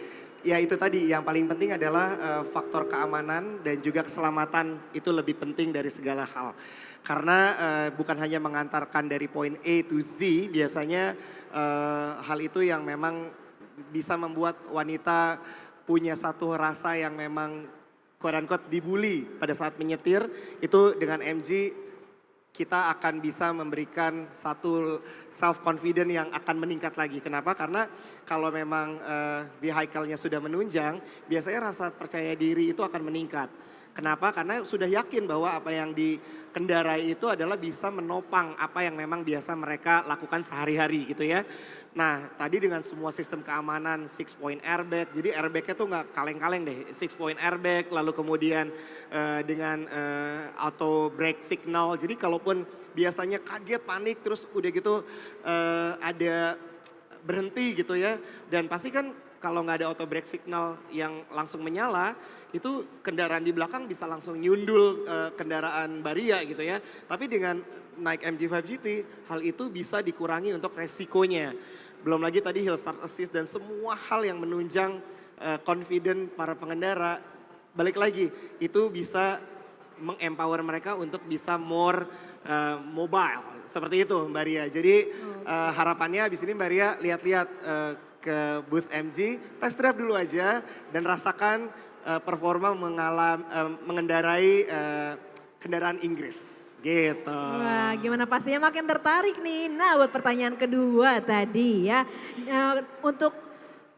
Ya itu tadi, yang paling penting adalah faktor keamanan dan juga keselamatan itu lebih penting dari segala hal. Karena bukan hanya mengantarkan dari poin A to Z, biasanya hal itu yang memang bisa membuat wanita punya satu rasa yang memang quote unquote dibully pada saat menyetir. Itu dengan MG kita akan bisa memberikan satu self confident yang akan meningkat lagi. Kenapa? Karena kalau memang vehicle-nya sudah menunjang, biasanya rasa percaya diri itu akan meningkat. Kenapa? Karena sudah yakin bahwa apa yang dikendarai itu adalah bisa menopang apa yang memang biasa mereka lakukan sehari-hari gitu ya. Nah tadi dengan semua sistem keamanan 6-point airbag, jadi airbagnya tuh nggak kaleng-kaleng deh. 6-point airbag, lalu kemudian dengan auto brake signal. Jadi kalaupun biasanya kaget, panik, terus udah gitu ada berhenti gitu ya. Dan pasti kan kalau nggak ada auto brake signal yang langsung menyala, itu kendaraan di belakang bisa langsung nyundul kendaraan Varia gitu ya. Tapi dengan naik MG5 GT, hal itu bisa dikurangi untuk resikonya. Belum lagi tadi hill start assist dan semua hal yang menunjang confident para pengendara. Balik lagi, itu bisa mengempower mereka untuk bisa more mobile. Seperti itu Mbak Ria. Jadi harapannya abis ini Mbak Ria lihat-lihat ke booth MG, test drive dulu aja dan rasakan performa mengendarai kendaraan Inggris. Gitu. Wah, gimana pastinya makin tertarik nih. Nah, buat pertanyaan kedua tadi ya. Untuk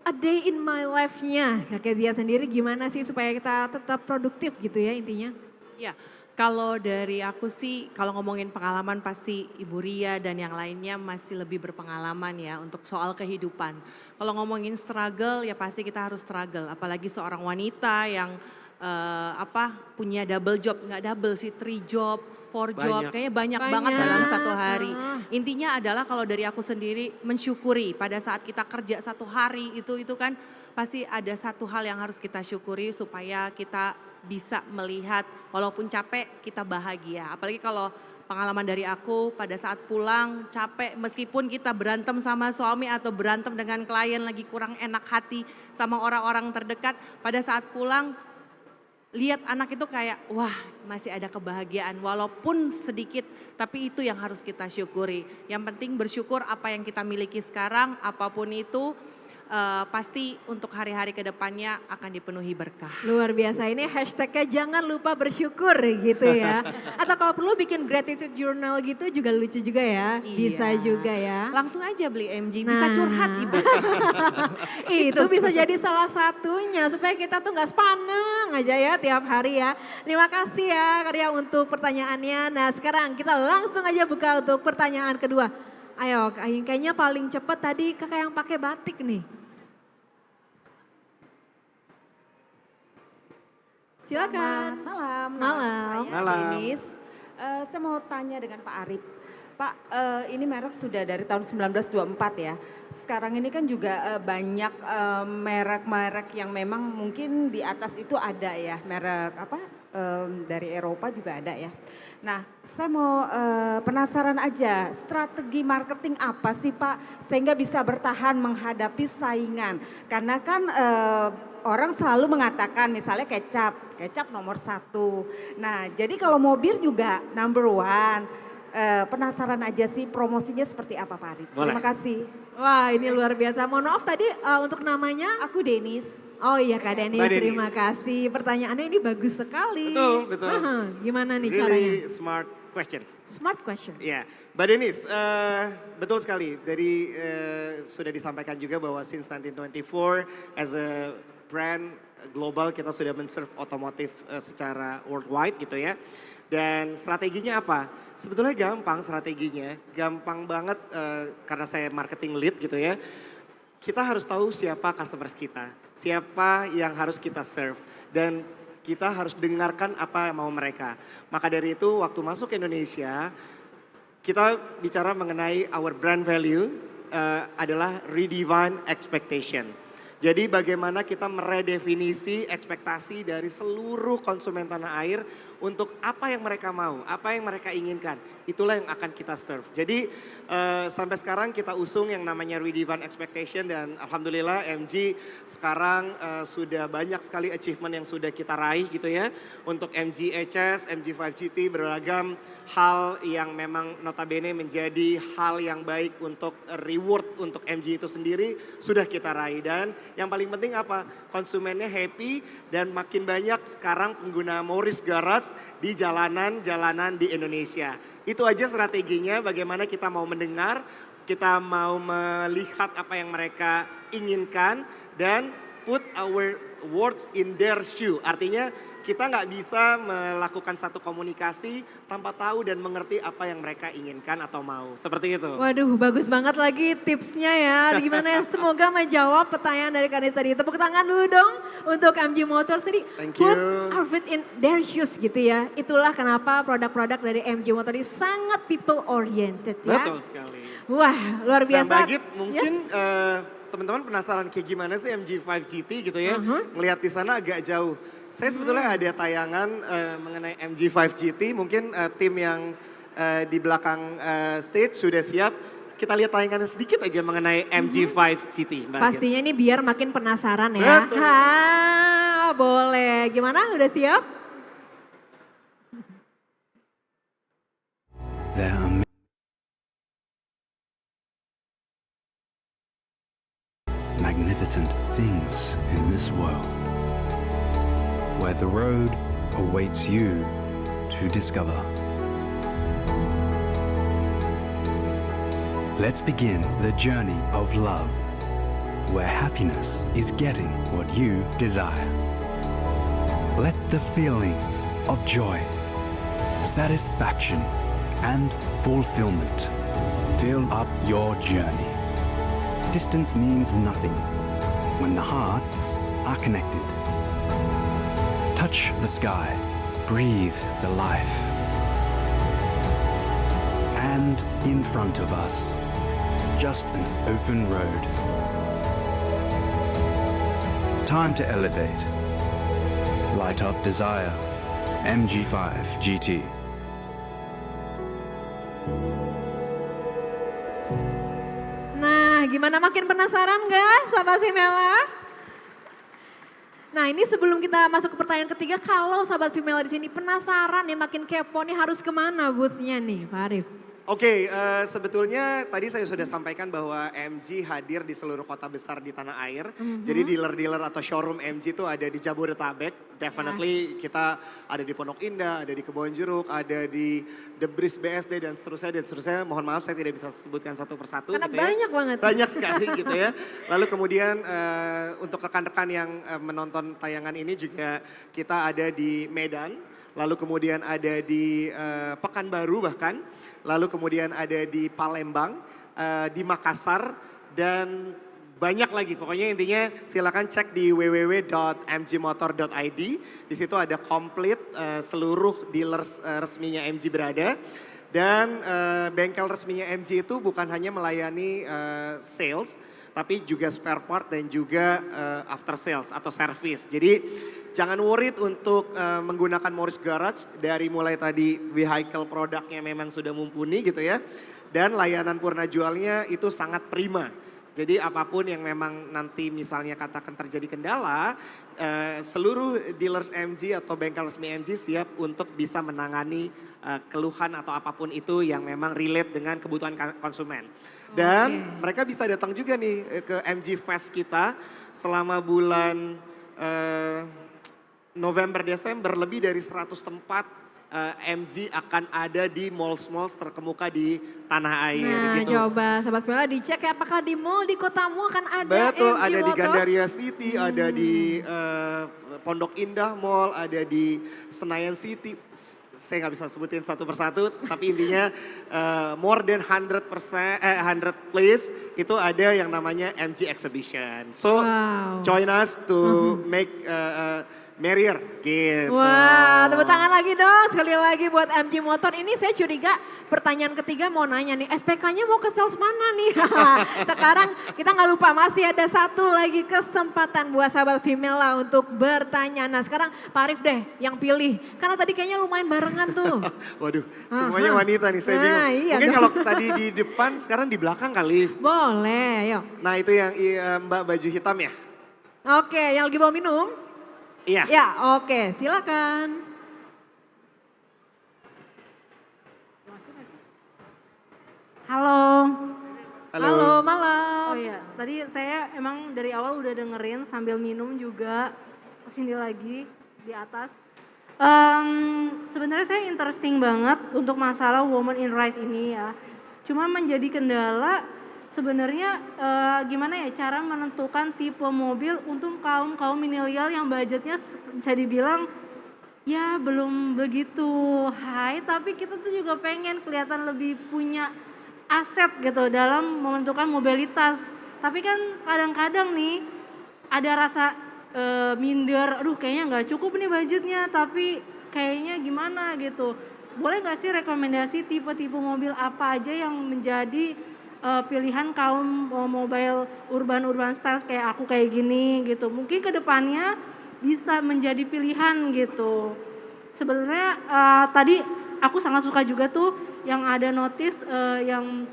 a day in my life-nya Kakek Zia sendiri gimana sih supaya kita tetap produktif gitu ya intinya? Ya, kalau dari aku sih, kalau ngomongin pengalaman pasti Ibu Ria dan yang lainnya masih lebih berpengalaman ya untuk soal kehidupan. Kalau ngomongin struggle ya pasti kita harus struggle, apalagi seorang wanita yang punya double job, nggak double sih, 3 job, 4 job, kayaknya banyak banget dalam satu hari. Intinya adalah kalau dari aku sendiri mensyukuri pada saat kita kerja 1 hari itu kan pasti ada satu hal yang harus kita syukuri supaya kita bisa melihat walaupun capek kita bahagia. Apalagi kalau pengalaman dari aku pada saat pulang capek meskipun kita berantem sama suami atau berantem dengan klien lagi kurang enak hati sama orang-orang terdekat, pada saat pulang lihat anak itu kayak wah masih ada kebahagiaan walaupun sedikit, tapi itu yang harus kita syukuri. Yang penting bersyukur apa yang kita miliki sekarang, apapun itu pasti untuk hari-hari kedepannya akan dipenuhi berkah. Luar biasa, ini hashtagnya jangan lupa bersyukur gitu ya. Atau kalau perlu bikin gratitude journal gitu juga lucu juga ya, bisa juga ya. Langsung aja beli MG, bisa curhat Ibu. Itu bisa jadi salah satunya supaya kita tuh gak sepaneng aja ya tiap hari ya. Terima kasih ya Karya untuk pertanyaannya. Nah sekarang kita langsung aja buka untuk pertanyaan kedua. Ayo, kayaknya paling cepat tadi kakak yang pakai batik nih. Silakan. Malam. Malam. Saya Denis. Saya mau tanya dengan Pak Arif. Pak, ini merek sudah dari tahun 1924 ya. Sekarang ini kan juga banyak merek-merek yang memang mungkin di atas itu ada ya. Merek dari Eropa juga ada ya. Nah, saya mau penasaran aja, strategi marketing apa sih Pak sehingga bisa bertahan menghadapi saingan? Karena kan orang selalu mengatakan misalnya kecap nomor 1. Nah, jadi kalau mobil juga number 1. Penasaran aja sih promosinya seperti apa Pak Arif. Terima kasih. Wah ini luar biasa. Mohon maaf tadi untuk namanya? Aku Denis. Oh iya Kak Denis, Mbak Denis. terima kasih. Pertanyaannya ini bagus sekali. Betul. Gimana nih Really caranya? smart question. Smart question. Ya, Mbak Denis, betul sekali. Dari sudah disampaikan juga bahwa since 1924 as a brand global kita sudah men-serve otomotif secara worldwide gitu ya. Dan strateginya apa? Sebetulnya gampang strateginya, gampang banget karena saya marketing lead gitu ya. Kita harus tahu siapa customers kita, siapa yang harus kita serve. Dan kita harus dengarkan apa yang mau mereka. Maka dari itu waktu masuk ke Indonesia, kita bicara mengenai our brand value adalah redefine expectation. Jadi bagaimana kita meredefinisi ekspektasi dari seluruh konsumen tanah air untuk apa yang mereka mau, apa yang mereka inginkan. Itulah yang akan kita serve. Jadi sampai sekarang kita usung yang namanya Redefine Expectation dan alhamdulillah MG sekarang sudah banyak sekali achievement yang sudah kita raih gitu ya. Untuk MG HS, MG5 GT beragam hal yang memang notabene menjadi hal yang baik untuk reward untuk MG itu sendiri sudah kita raih. Dan yang paling penting apa? Konsumennya happy dan makin banyak sekarang pengguna Morris Garage di jalanan-jalanan di Indonesia. Itu aja strateginya bagaimana kita mau mendengar, kita mau melihat apa yang mereka inginkan dan put our words in their shoe. Artinya kita nggak bisa melakukan satu komunikasi tanpa tahu dan mengerti apa yang mereka inginkan atau mau. Seperti itu. Waduh bagus banget lagi tipsnya ya. Gimana ya, semoga menjawab pertanyaan dari Kanis tadi. Tepuk tangan dulu dong untuk MG Motors tadi. Thank Put you. our feet in their shoes gitu ya. Itulah kenapa produk-produk dari MG Motors ini sangat people oriented ya. Betul sekali. Wah luar biasa. Nah Mbak Git mungkin Yes. teman-teman penasaran kayak gimana sih MG5 GT gitu ya. Ngelihat di sana agak jauh. Saya sebetulnya ada tayangan mengenai MG5 GT. Mungkin tim yang di belakang stage sudah siap. Kita lihat tayangannya sedikit aja mengenai MG5 GT. Mbak Git. Pastinya ini biar makin penasaran ya. Betul. Boleh. Gimana udah siap? There are magnificent things in this world. where the road awaits you to discover. Let's begin the journey of love, where happiness is getting what you desire. Let the feelings of joy, satisfaction, and fulfillment fill up your journey. Distance means nothing when the hearts are connected. Touch the sky, breathe the life. And in front of us, just an open road. Time to elevate. Light up desire. MG5 GT. Nah, gimana, makin penasaran nggak sahabat Vimela? Nah, ini sebelum kita masuk ke pertanyaan ketiga, kalau sahabat Vimela di sini penasaran ya, makin kepo nih, harus kemana booth-nya nih Pak Arief? Oke, sebetulnya tadi saya sudah sampaikan bahwa MG hadir di seluruh kota besar di tanah air. Jadi dealer-dealer atau showroom MG itu ada di Jabodetabek. Definitely kita ada di Pondok Indah, ada di Kebonjeruk, ada di The Breeze BSD dan seterusnya. Mohon maaf saya tidak bisa sebutkan satu persatu. Karena gitu banyak banget. Banyak sekali gitu ya. Lalu kemudian untuk rekan-rekan yang menonton tayangan ini juga kita ada di Medan. Lalu kemudian ada di Pekanbaru bahkan, lalu kemudian ada di Palembang, di Makassar, dan banyak lagi. Pokoknya intinya silakan cek di www.mgmotor.id. Di situ ada komplit seluruh dealers resminya MG berada. Dan bengkel resminya MG itu bukan hanya melayani sales, tapi juga spare part dan juga after sales atau service. Jadi jangan worried untuk menggunakan Morris Garage, dari mulai tadi vehicle produknya memang sudah mumpuni gitu ya. Dan layanan purna jualnya itu sangat prima. Jadi apapun yang memang nanti misalnya katakan terjadi kendala, seluruh dealers MG atau bengkel resmi MG siap untuk bisa menangani keluhan atau apapun itu yang memang relate dengan kebutuhan konsumen. Dan mereka bisa datang juga nih ke MG Fest kita selama bulan November-Desember, lebih dari 100 tempat MG akan ada di malls-malls terkemuka di tanah air. Nah gitu. coba sahabat Vimela dicek ya, apakah di mall di kotamu akan ada Betul, MG ada di Motor? Gandaria City, ada di Pondok Indah Mall, ada di Senayan City. Saya nggak bisa sebutin satu persatu, tapi intinya more than 100 place itu ada yang namanya MG Exhibition. So join us to make merrier gitu. Wah, tepuk tangan lagi dong sekali lagi buat MG Motor. Ini saya curiga pertanyaan ketiga mau nanya nih, SPK-nya mau ke sales mana nih? Sekarang kita nggak lupa masih ada satu lagi kesempatan buat sahabat Vimela untuk bertanya. Nah sekarang Pak Arief deh yang pilih, karena tadi kayaknya lumayan barengan tuh. Waduh, semuanya wanita nih, saya bingung. Iya Mungkin dong. kalau tadi di depan, sekarang di belakang kali. Boleh, yuk. Nah itu yang Mbak baju hitam ya? Oke, yang lagi bawa minum? Iya. Ya, oke, silakan. Halo. Halo, malam. Oh iya, tadi saya emang dari awal udah dengerin sambil minum juga, kesini lagi di atas. Sebenarnya saya interesting banget untuk masalah woman in right ini ya. Cuma menjadi kendala sebenarnya gimana ya cara menentukan tipe mobil untuk kaum milenial yang budgetnya bisa dibilang ya belum begitu high, tapi kita tuh juga pengen kelihatan lebih punya aset gitu dalam menentukan mobilitas. Tapi kan kadang-kadang nih ada rasa minder, aduh kayaknya nggak cukup nih budgetnya, tapi kayaknya gimana gitu. Boleh nggak sih rekomendasi tipe-tipe mobil apa aja yang menjadi pilihan kaum mobile urban style kayak aku kayak gini gitu. Mungkin kedepannya bisa menjadi pilihan gitu. Sebenarnya tadi aku sangat suka juga tuh yang ada notice yang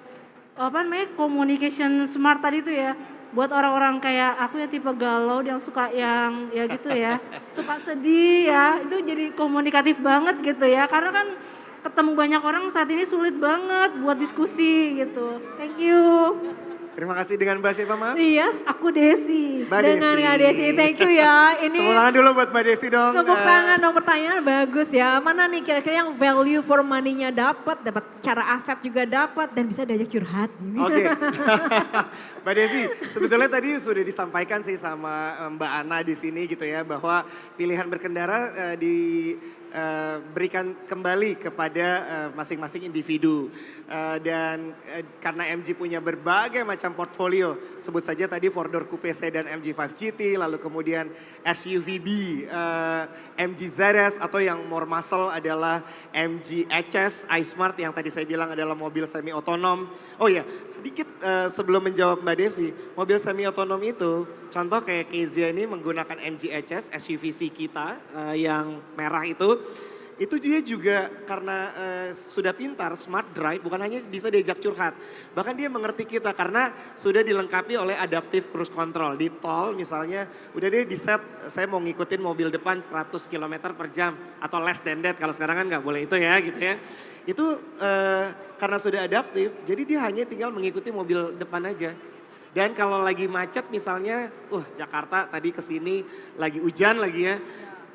apa namanya communication smart tadi tuh ya. Buat orang-orang kayak aku yang tipe galau yang suka yang ya gitu ya. Suka sedih ya, itu jadi komunikatif banget gitu ya. Karena kan ketemu banyak orang saat ini sulit banget buat diskusi gitu. Thank you. Terima kasih dengan Mbak siapa maaf? Iya. Aku Desi. Mbak Dengan Kak Desi, thank you ya. Ini Tepuk tangan dulu buat Mbak Desi dong. tepuk tangan dong, pertanyaan bagus ya. Mana nih kira-kira yang value for money-nya dapat secara aset juga dapat dan bisa diajak curhat. Oke. Mbak Desi, sebetulnya tadi sudah disampaikan sih sama Mbak Ana di sini gitu ya bahwa pilihan berkendara diberikan kembali kepada masing-masing individu. Dan karena MG punya berbagai macam portfolio, sebut saja tadi 4-door coupe sedan MG5 GT, lalu kemudian SUVB MG ZS atau yang more muscle adalah MG HS iSmart yang tadi saya bilang adalah mobil semi otonom. Oh ya, sedikit sebelum menjawab Mbak Desi, mobil semi otonom itu contoh kayak Kezia ini menggunakan MG HS SUV kita yang merah itu dia juga karena sudah pintar, smart drive, bukan hanya bisa diajak curhat. Bahkan dia mengerti kita karena sudah dilengkapi oleh adaptive cruise control. Di tol misalnya, udah dia di set, saya mau ngikutin mobil depan 100 km per jam atau less than that. Kalau sekarang kan nggak boleh itu ya gitu ya. Itu karena sudah adaptif, jadi dia hanya tinggal mengikuti mobil depan aja. Dan kalau lagi macet misalnya, Jakarta tadi kesini lagi hujan lagi ya.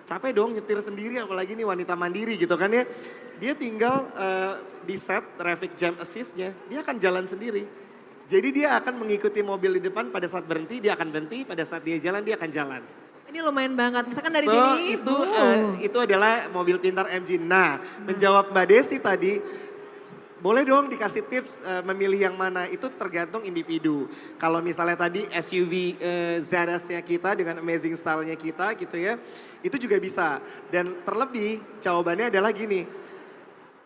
Capek dong nyetir sendiri apalagi nih wanita mandiri gitu kan ya. Dia tinggal di set traffic jam assist-nya, dia akan jalan sendiri. Jadi dia akan mengikuti mobil di depan pada saat berhenti, dia akan berhenti, pada saat dia jalan dia akan jalan. Ini lumayan banget, misalkan dari sini. Itu adalah mobil pintar MG. Nah, menjawab Mbak Desi tadi, boleh dong dikasih tips memilih yang mana, itu tergantung individu. Kalau misalnya tadi SUV ZS-nya kita dengan amazing style-nya kita gitu ya, itu juga bisa. Dan terlebih jawabannya adalah gini,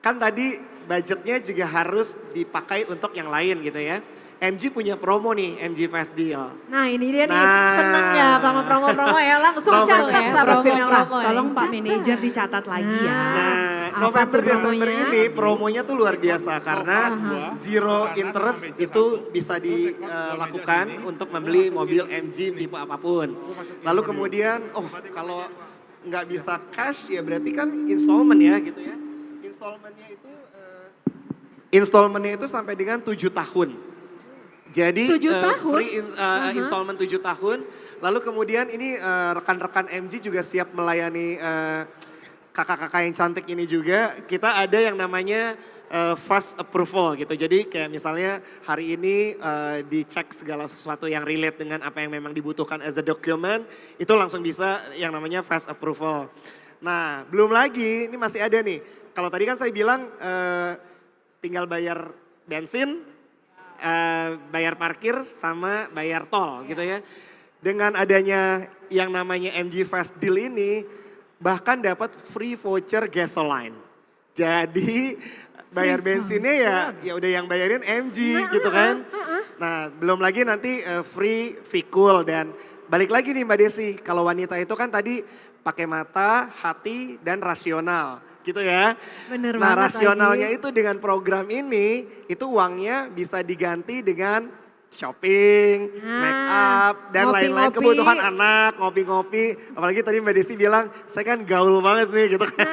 kan tadi budgetnya juga harus dipakai untuk yang lain gitu ya. MG punya promo nih, MG Fast Deal. Nah ini dia nih, seneng ya sama promo-promo ya, langsung catat sahabat Vimela. Tolong Pak Manajer dicatat lagi ya. Nah, November Desember ini promonya tuh luar biasa karena zero interest itu bisa dilakukan untuk membeli mobil MG tipe apapun. Lalu kemudian, kalau nggak bisa cash ya berarti kan installment ya gitu ya. Installmentnya itu sampai dengan 7 tahun. Jadi free installment 7 tahun. Lalu kemudian ini rekan-rekan MG juga siap melayani kakak-kakak yang cantik ini juga. Kita ada yang namanya fast approval gitu. Jadi kayak misalnya hari ini dicek segala sesuatu yang relate dengan apa yang memang dibutuhkan as a document. Itu langsung bisa yang namanya fast approval. Nah belum lagi ini masih ada nih. Kalau tadi kan saya bilang tinggal bayar bensin, bayar parkir sama bayar tol gitu ya. Dengan adanya yang namanya MG Fast Deal ini bahkan dapat free voucher gasoline. Jadi bayar bensinnya ya udah yang bayarin MG gitu kan. Nah belum lagi nanti free Vikul dan balik lagi nih Mbak Desi. Kalau wanita itu kan tadi pakai mata, hati dan rasional. Gitu ya. Bener nah rasionalnya lagi. itu dengan program ini itu uangnya bisa diganti dengan shopping, make up dan lain-lain kebutuhan anak, ngopi-ngopi. Apalagi tadi Mbak Desi bilang saya kan gaul banget nih gitu kan.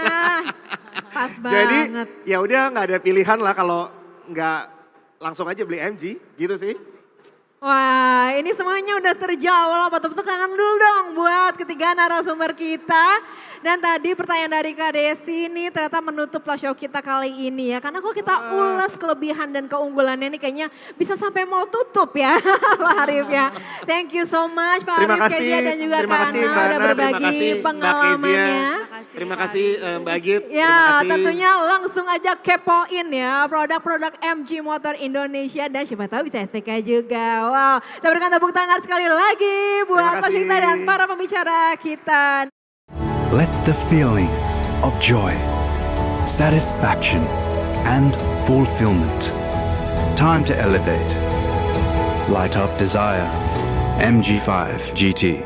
Pas banget. Jadi ya udah nggak ada pilihan lah kalau nggak langsung aja beli MG gitu sih. Wah ini semuanya udah terjawab, tepuk tangan dulu dong buat ketiga narasumber kita. Dan tadi pertanyaan dari Kak Desi ini ternyata menutup live show kita kali ini ya. Karena kalau kita ulas kelebihan dan keunggulannya ini kayaknya bisa sampai mau tutup ya Pak Arif ya. Thank you so much Pak Arif, Kezia dan juga Kak Ana udah berbagi pengalamannya. Terima kasih Mbak Agit. Ya tentunya langsung aja kepoin ya produk-produk MG Motor Indonesia dan siapa tahu bisa SPK juga. Wow, kita berikan tepuk tangan sekali lagi buat Mas Vita dan para pembicara kita. Let the feelings of joy, satisfaction, and fulfillment. Time to elevate. Light up desire. MG5 GT.